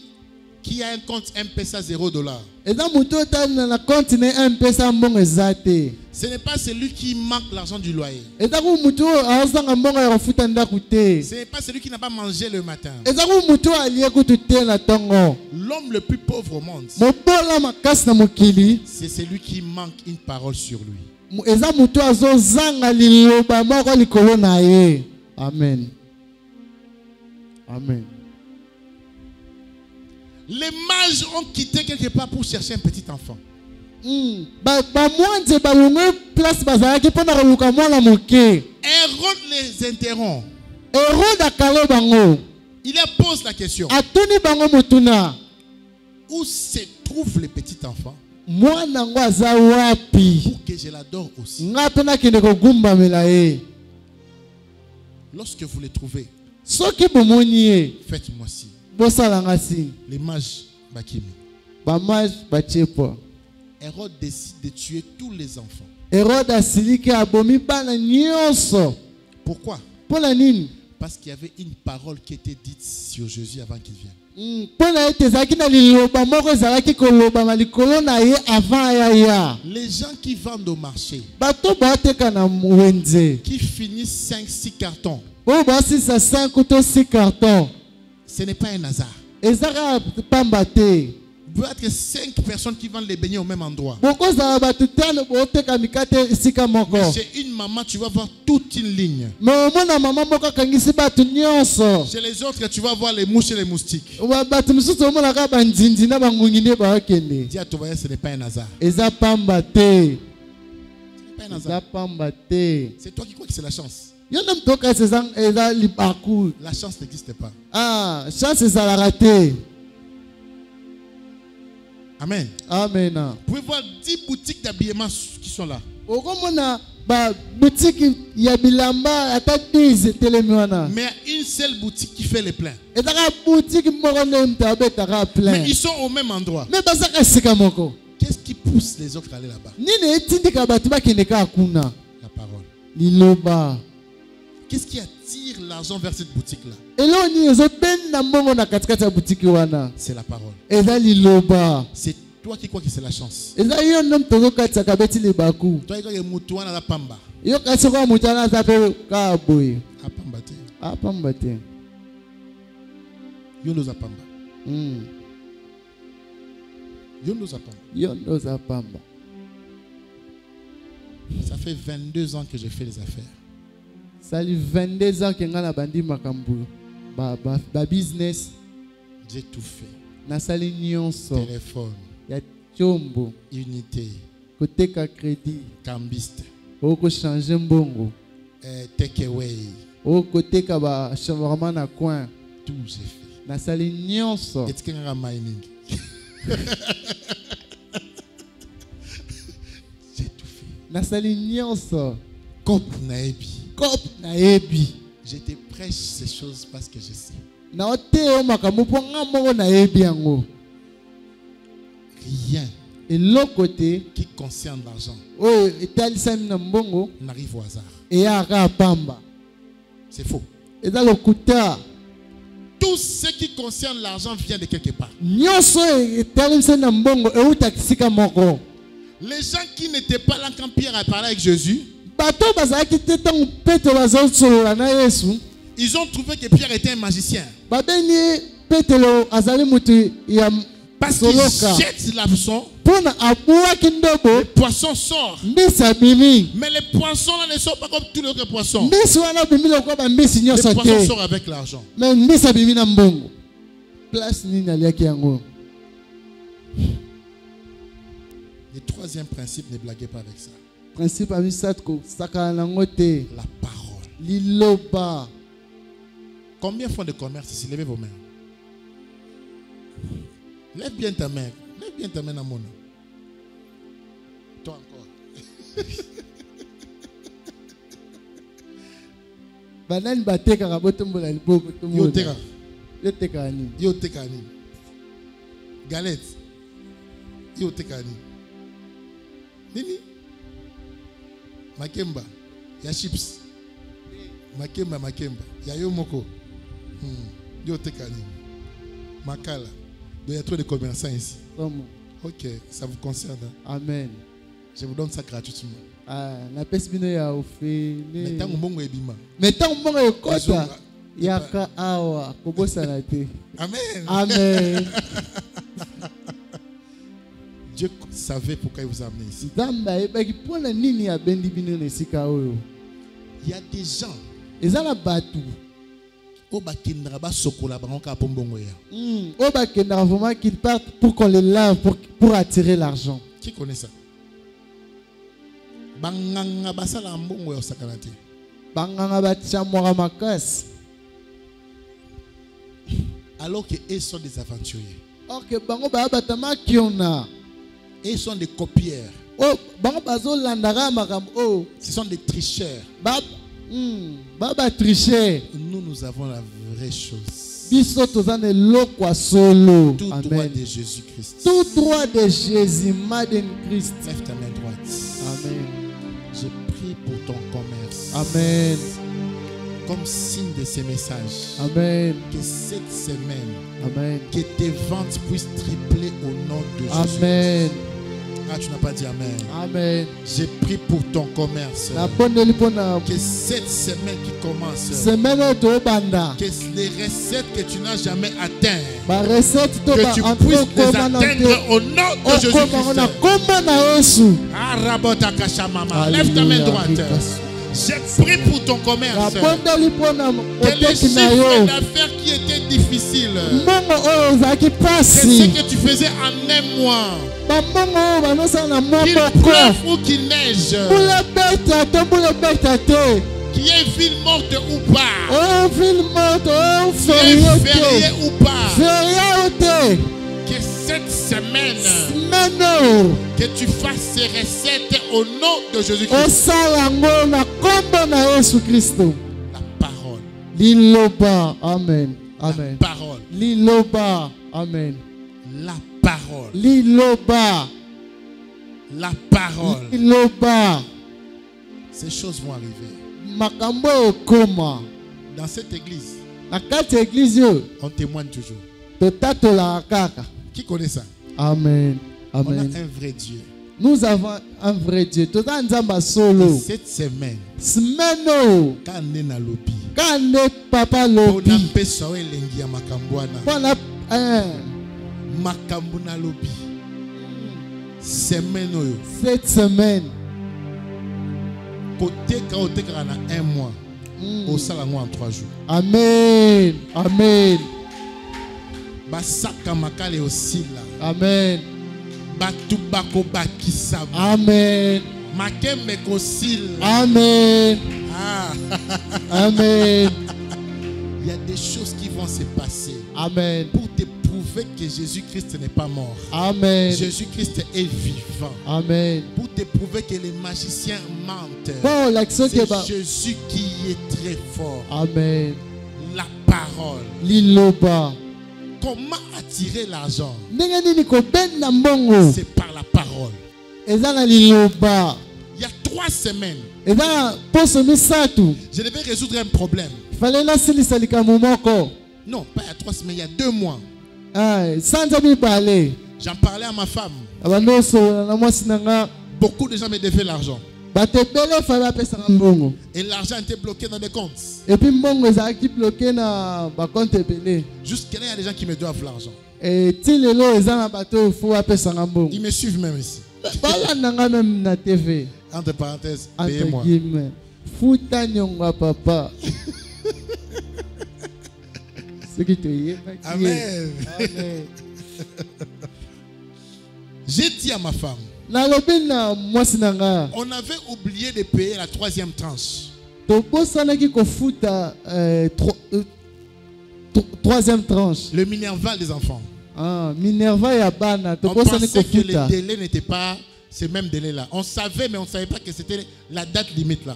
Speaker 1: a un compte M-Pesa $0.
Speaker 2: Eza moto otana na compte na M-Pesa mbongo eza te.
Speaker 1: Ce n'est pas celui qui manque l'argent du loyer.
Speaker 2: Eza ku moto azanga mbongo ya kofuta ndaku te.
Speaker 1: Ce n'est pas celui qui n'a pas mangé le matin.
Speaker 2: Eza ku moto alie kutu te na tongo.
Speaker 1: L'homme le plus pauvre au monde,
Speaker 2: mobola makasi na mokili.
Speaker 1: c'est celui qui manque une parole sur lui.
Speaker 2: Eza moto azozanga liloba moko likolo na ye. Amen. Amen.
Speaker 1: Les mages ont quitté quelque part pour chercher un petit enfant.
Speaker 2: Mwanje balongwe place bazalaki mpona koluka mwana moke.
Speaker 1: Hérode les interrompt.
Speaker 2: Hérode akale bango.
Speaker 1: Il leur pose la question.
Speaker 2: Atuni bango motuna.
Speaker 1: Où se trouve le petit enfant
Speaker 2: Mwana ngo aza wapi?
Speaker 1: pour que je l'adore aussi?
Speaker 2: Nga mpe nakende kogumbamela ye.
Speaker 1: Lorsque vous le trouvez,
Speaker 2: Soki bomoni ye,
Speaker 1: faites-moi ci.
Speaker 2: bosalanga si.
Speaker 1: Les mages Bakimi.
Speaker 2: Bamage bachepo.
Speaker 1: Hérode décide de tuer tous les enfants.
Speaker 2: Hérode asiliki abomi bana nyonso.
Speaker 1: Pourquoi?
Speaker 2: Pona nini?
Speaker 1: Parce qu'il y avait une parole qui était dite sur Jésus avant qu'il vienne.
Speaker 2: Pona ete ezalaki na liloba moko ezalaki kolobama likolo na ye avant ya.
Speaker 1: Les gens qui vendent au marché,
Speaker 2: Bato bateka na wenze.
Speaker 1: qui finissent 5-6 cartons,
Speaker 2: Oyo basisa 5 ou 6 cartons.
Speaker 1: ce n'est pas un hasard.
Speaker 2: Ezaka pamba te.
Speaker 1: Il peut être 5 personnes qui vendent les beignets au même endroit.
Speaker 2: Bokozala bato tano boteka mikate esika moko.
Speaker 1: Mais chez une maman, tu vas voir toute une ligne.
Speaker 2: Mais omona mama moko akangisi bato nyonso.
Speaker 1: Chez les autres, tu vas voir les mouches et les moustiques.
Speaker 2: Bato mosusu omonaka banzinzi na bangungi nde bakende.
Speaker 1: Dis à ton voisin, ce n'est pas un hasard.
Speaker 2: Eza pamba te.
Speaker 1: Ce n'est pas un
Speaker 2: Eza
Speaker 1: hasard.
Speaker 2: pamba te.
Speaker 1: C'est toi qui crois que c'est la chance.
Speaker 2: Yo na mtoka eza libaku.
Speaker 1: La chance n'existe pas.
Speaker 2: Chance ezalaka te.
Speaker 1: Amen.
Speaker 2: Amen.
Speaker 1: Vous pouvez voir 10 boutiques d'habillement qui sont là.
Speaker 2: Okomona ba boutique ya bilamba ata 10 telemi wana.
Speaker 1: Mais il y a une seule boutique qui fait les pleins.
Speaker 2: Ezaka boutique moko nde mtabetaka plein.
Speaker 1: Mais ils sont au même endroit.
Speaker 2: Mais bazaka sika moko.
Speaker 1: Qu'est-ce qui pousse les autres à aller là-bas?
Speaker 2: Nini etindika bato bakendeka kuna?
Speaker 1: La parole.
Speaker 2: Liloba.
Speaker 1: Qu'est-ce qui attire l'argent vers cette boutique-là?
Speaker 2: Eloni ezobenda mbongo na katikati ya boutique wana.
Speaker 1: C'est la parole.
Speaker 2: Eza liloba.
Speaker 1: C'est toi qui crois que c'est la chance.
Speaker 2: Eza yo ndo mtozokatisa kabeti libaku.
Speaker 1: Toi qui crois que mutuana la pamba.
Speaker 2: Yo kasi kwa mutana za pe ka boy.
Speaker 1: Apamba te.
Speaker 2: Apamba te.
Speaker 1: Yo ndo za pamba. Yo ndo za pamba.
Speaker 2: Yo ndo za pamba.
Speaker 1: Ça fait 22 ans que je fais les affaires.
Speaker 2: Sali 22 ans que ngala bandi makambu. Ba business.
Speaker 1: J'ai tout fait.
Speaker 2: Na sali nyonso.
Speaker 1: Téléphone.
Speaker 2: Ya chombo.
Speaker 1: Unité.
Speaker 2: Koteka crédit.
Speaker 1: Cambiste.
Speaker 2: Oko changer mbongo.
Speaker 1: Take away.
Speaker 2: Koteka ba shawarma na coin.
Speaker 1: Tout j'ai fait.
Speaker 2: Na sali nyonso.
Speaker 1: Et tu as mining. J'ai tout fait.
Speaker 2: Na sali nyonso.
Speaker 1: Cop naebi.
Speaker 2: Cop naebi.
Speaker 1: Je te prêche ces choses parce que je sais.
Speaker 2: Na oteo makambo po nga moko naebi yango.
Speaker 1: Rien
Speaker 2: côté
Speaker 1: qui concerne l'argent
Speaker 2: n'arrive
Speaker 1: au hasard. C'est faux. Tout ce qui concerne l'argent vient de quelque part. Les gens qui n'étaient pas là quand Pierre a parlé avec Jésus, Ils ont trouvé que Pierre était un magicien.
Speaker 2: babeni Petelo azali mutu ya
Speaker 1: Parce qu'il
Speaker 2: soloka.
Speaker 1: jette l'hameçon,
Speaker 2: Pona abuaki ndobo
Speaker 1: le poisson sort.
Speaker 2: mbisi abimi.
Speaker 1: Mais les poissons là ne sont pas comme tous les autres poissons.
Speaker 2: Mbisi wana abimi lokola bambisi
Speaker 1: Les
Speaker 2: nyonso
Speaker 1: poissons
Speaker 2: te.
Speaker 1: sortent avec l'argent.
Speaker 2: Mais mbisi abimi na mbongo. Place nini aliaki yango.
Speaker 1: Le troisième principe, ne blaguez pas avec ça.
Speaker 2: Principe a misat ko sakana nango te.
Speaker 1: La parole.
Speaker 2: Liloba.
Speaker 1: Combien font de commerce ici? Levez vos mains. Lève bien ta main. Lève bien ta main à mon nom. Toi encore.
Speaker 2: Banani bateka ka botombola liboko
Speaker 1: Yo teka.
Speaker 2: Yo teka ni.
Speaker 1: Yo teka ni. Galette. Yo teka ni. Nini? Makemba. Ya chips. Makemba. Ya yo moko. Yo teka ni. Makala. Il y a trop de commerçants ici.
Speaker 2: Comment?
Speaker 1: Ok, ça vous concerne.
Speaker 2: Amen.
Speaker 1: Je vous donne ça gratuitement.
Speaker 2: Ah, na pesbino ya ofele.
Speaker 1: Mais tant que mon ebima.
Speaker 2: Mais tant mbongo ekota
Speaker 1: Bazonga.
Speaker 2: yaka awa kobosana te.
Speaker 1: Amen.
Speaker 2: Amen.
Speaker 1: Dieu savait pourquoi il vous a amené ici.
Speaker 2: Zamba ebaki pona nini ya bendi bino na esika oyo.
Speaker 1: Il y a des gens
Speaker 2: Ezala batu.
Speaker 1: au bakindra ba sokola bango ka pombongo ya.
Speaker 2: Au bakenda vraiment qu'ils partent pour qu'on les lave pour attirer l'argent.
Speaker 1: Qui connaît ça? Banganga basala mbongo ya sakanate.
Speaker 2: Banganga batchamora makasi.
Speaker 1: Alors que eux sont des aventuriers.
Speaker 2: Or que bango ba batama kiona.
Speaker 1: Ils sont des copieurs.
Speaker 2: Oh bango bazo landara makambo oh.
Speaker 1: Ce sont des tricheurs.
Speaker 2: Baba tricher.
Speaker 1: Nous avons la vraie chose.
Speaker 2: Biso tozane lokwa solo.
Speaker 1: Tout
Speaker 2: Amen.
Speaker 1: droit de Jésus-Christ.
Speaker 2: Tout droit de Jésus, Maden Christ.
Speaker 1: Lève ta main droite.
Speaker 2: Amen.
Speaker 1: Je prie pour ton commerce.
Speaker 2: Amen.
Speaker 1: Comme signe de ces messages.
Speaker 2: Amen.
Speaker 1: Que cette semaine,
Speaker 2: Amen.
Speaker 1: que tes ventes puissent tripler au nom de Jésus.
Speaker 2: Amen.
Speaker 1: Ah, tu n'as pas dit Amen.
Speaker 2: Amen.
Speaker 1: J'ai prié pour ton commerce.
Speaker 2: La bonne lipona.
Speaker 1: Que cette semaine qui commence,
Speaker 2: Semaine to banda.
Speaker 1: que les recettes que tu n'as jamais atteintes,
Speaker 2: Ba recette to
Speaker 1: que
Speaker 2: ba
Speaker 1: tu
Speaker 2: entre
Speaker 1: puisses les
Speaker 2: komana
Speaker 1: atteindre au nom de Jésus-Christ.
Speaker 2: na komana Yesu.
Speaker 1: Ah, Rabota Kashamama. Lève ta main droite. J'ai prié pour ton
Speaker 2: La
Speaker 1: commerce.
Speaker 2: bonne lipona
Speaker 1: Que les
Speaker 2: oteki na
Speaker 1: chiffres
Speaker 2: yo.
Speaker 1: d'affaires qui étaient difficiles,
Speaker 2: Mbongo oyo zaki
Speaker 1: c'est
Speaker 2: pasi.
Speaker 1: ce que tu faisais en un mois.
Speaker 2: Ba mbongo oyo banosala na
Speaker 1: Qu'il
Speaker 2: moko.
Speaker 1: pleuve ou qu'il neige,
Speaker 2: Bula beta to bula beta te.
Speaker 1: qu'il y ait ville morte ou pas,
Speaker 2: Oh film moto, oh
Speaker 1: qu'il y ait férié
Speaker 2: férié.
Speaker 1: ou pas,
Speaker 2: Férié te.
Speaker 1: que cette semaine,
Speaker 2: Meno.
Speaker 1: que tu fasses ces recettes au nom de Jésus-Christ.
Speaker 2: Osala ngo na kombo na Yesu Kristo.
Speaker 1: La parole,
Speaker 2: Liloba. Amen. Amen.
Speaker 1: la parole,
Speaker 2: Liloba. Amen.
Speaker 1: la parole,
Speaker 2: Liloba.
Speaker 1: la parole.
Speaker 2: Liloba.
Speaker 1: Ces choses vont arriver.
Speaker 2: Makambo ekoma.
Speaker 1: Dans cette église,
Speaker 2: Na kati ya église yo,
Speaker 1: on témoigne toujours.
Speaker 2: totatola kaka.
Speaker 1: Qui connaît ça?
Speaker 2: Amen.
Speaker 1: On a
Speaker 2: Amen.
Speaker 1: un vrai Dieu.
Speaker 2: Nous avons un vrai Dieu. Toza nzamba solo.
Speaker 1: Cette semaine,
Speaker 2: Smeno.
Speaker 1: quand on est dans le lobby,
Speaker 2: Kande papa
Speaker 1: on
Speaker 2: lobi.
Speaker 1: a besoin de la makambouana.
Speaker 2: Pona
Speaker 1: Makambuna lobby. Semaine oyo.
Speaker 2: cette semaine.
Speaker 1: Côté quand on a un mois, au salango en 3 jours.
Speaker 2: Amen. Amen.
Speaker 1: Basaka makale aussi là.
Speaker 2: Amen.
Speaker 1: Batu bako bakisama.
Speaker 2: Amen.
Speaker 1: Makembe kosil.
Speaker 2: Amen.
Speaker 1: Ah.
Speaker 2: Amen.
Speaker 1: Il y a des choses qui vont se passer
Speaker 2: Amen.
Speaker 1: pour te prouver que Jésus-Christ n'est pas mort.
Speaker 2: Amen.
Speaker 1: Jésus-Christ est vivant.
Speaker 2: Amen.
Speaker 1: Pour te prouver que les magiciens mentent.
Speaker 2: Bon, l'action que
Speaker 1: C'est Jésus qui est très fort.
Speaker 2: Amen.
Speaker 1: La parole.
Speaker 2: Liloba.
Speaker 1: Comment attirer l'argent?
Speaker 2: Ndenge nini ko benda mbongo?
Speaker 1: C'est par la parole.
Speaker 2: Eza na liloba.
Speaker 1: Il y a 3 semaines,
Speaker 2: Eza poso misatu.
Speaker 1: je devais résoudre un problème.
Speaker 2: Fallait na silisa likambo moko.
Speaker 1: Non, pas il y a 3 semaines, il y a 2 mois.
Speaker 2: Ah, sanza mibale.
Speaker 1: J'en parlais à ma femme.
Speaker 2: Abanoso na mwasi nanga.
Speaker 1: Beaucoup de gens me devaient l'argent. Et l'argent était bloqué dans des comptes.
Speaker 2: Et puis mbongo ezalaki bloqué na ba compte ebele.
Speaker 1: Jusqu'à là, il y a des gens qui me doivent l'argent.
Speaker 2: Et tilelo ezana bato fo apesa mbongo.
Speaker 1: Ils me suivent même ici.
Speaker 2: Balanda même na TV.
Speaker 1: Entre parenthèses, payez-moi.
Speaker 2: Futa nyonga papa. Ce qui te y est.
Speaker 1: Amen.
Speaker 2: Amen.
Speaker 1: J'ai dit à ma femme,
Speaker 2: On
Speaker 1: avait oublié de payer la 3e tranche.
Speaker 2: Troisième tranche.
Speaker 1: Le Minerval des enfants.
Speaker 2: Minerva et Abana.
Speaker 1: On pensait que le délai n'était pas ce même délai-là. On savait, mais on ne savait pas que c'était la date limite là.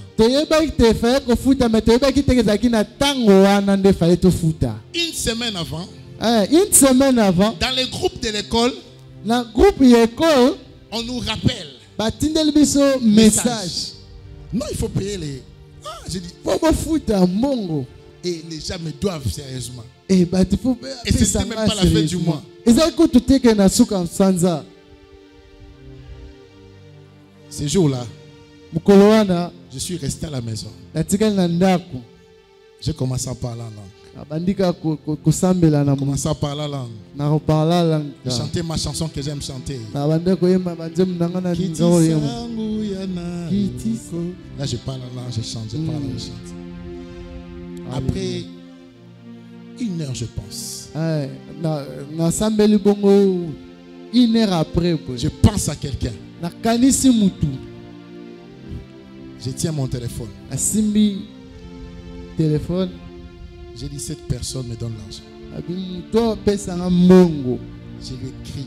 Speaker 1: Une semaine avant, dans le groupe de l'école, on nous rappelle.
Speaker 2: Message.
Speaker 1: Non, il faut payer les... Ah, j'ai dit... Et les gens me doivent sérieusement. Et ce n'était même pas la fin du mois. Ces jours-là, je suis resté à la maison. J'ai commencé à parler en langue. Commencé à parler en langue. Chanter ma chanson que j'aime chanter. Là, je parle en langue, je chante, je parle, je chante. Après 1 heure, je pense.
Speaker 2: 1 heure après,
Speaker 1: je pense à quelqu'un. Je tiens mon téléphone. J'ai dit, cette personne me donne l'argent. Je lui écris.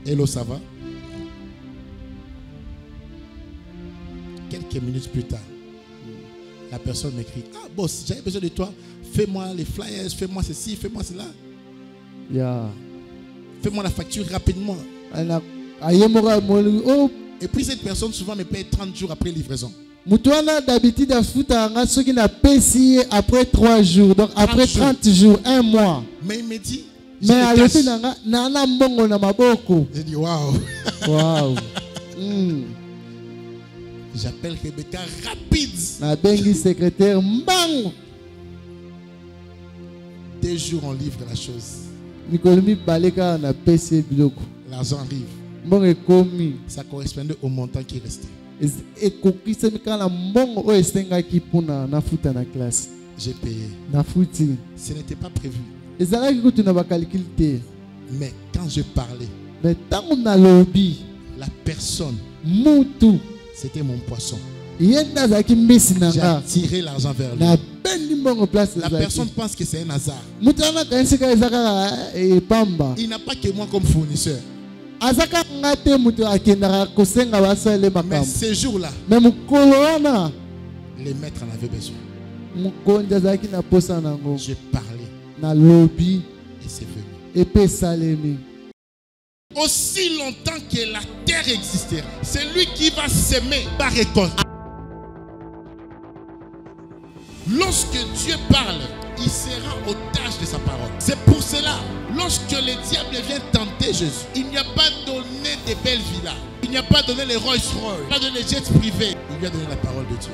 Speaker 1: Hello, ça va? Quelques minutes plus tard, la personne m'écrit, ah boss, j'avais besoin de toi. Fais-moi les flyers, fais-moi ceci, fais-moi cela. Fais-moi la facture rapidement. Et puis cette personne souvent me paye 30 jours après livraison. D'habitude, après 3 jours, donc après 30 jours, 1 mois. Mais il me dit,
Speaker 2: j'ai
Speaker 1: dit waouh.
Speaker 2: Waouh.
Speaker 1: J'appelle Rebecca rapide.
Speaker 2: Secrétaire Mbang. 2 jours on livre la chose. L'argent arrive. Ça correspondait au montant qui restait. J'ai payé. Ce n'était pas prévu. Mais quand je parlais, la personne, c'était mon poisson. J'ai attiré l'argent vers lui. La personne pense que c'est un hasard. Il n'a pas que moi comme fournisseur. Mais ces jours-là, les maîtres en avaient besoin. Je parlais. Et c'est venu. Aussi longtemps que la terre existera, c'est lui qui va s'aimer par récolte. Lorsque Dieu parle, il sera otage de sa parole. C'est pour cela, lorsque le diable vient tenter Jésus, il n'y a pas donné de belles villas, il n'y a pas donné les Rolls-Royce, il n'y a pas donné les jets privés, il lui a donné la parole de Dieu.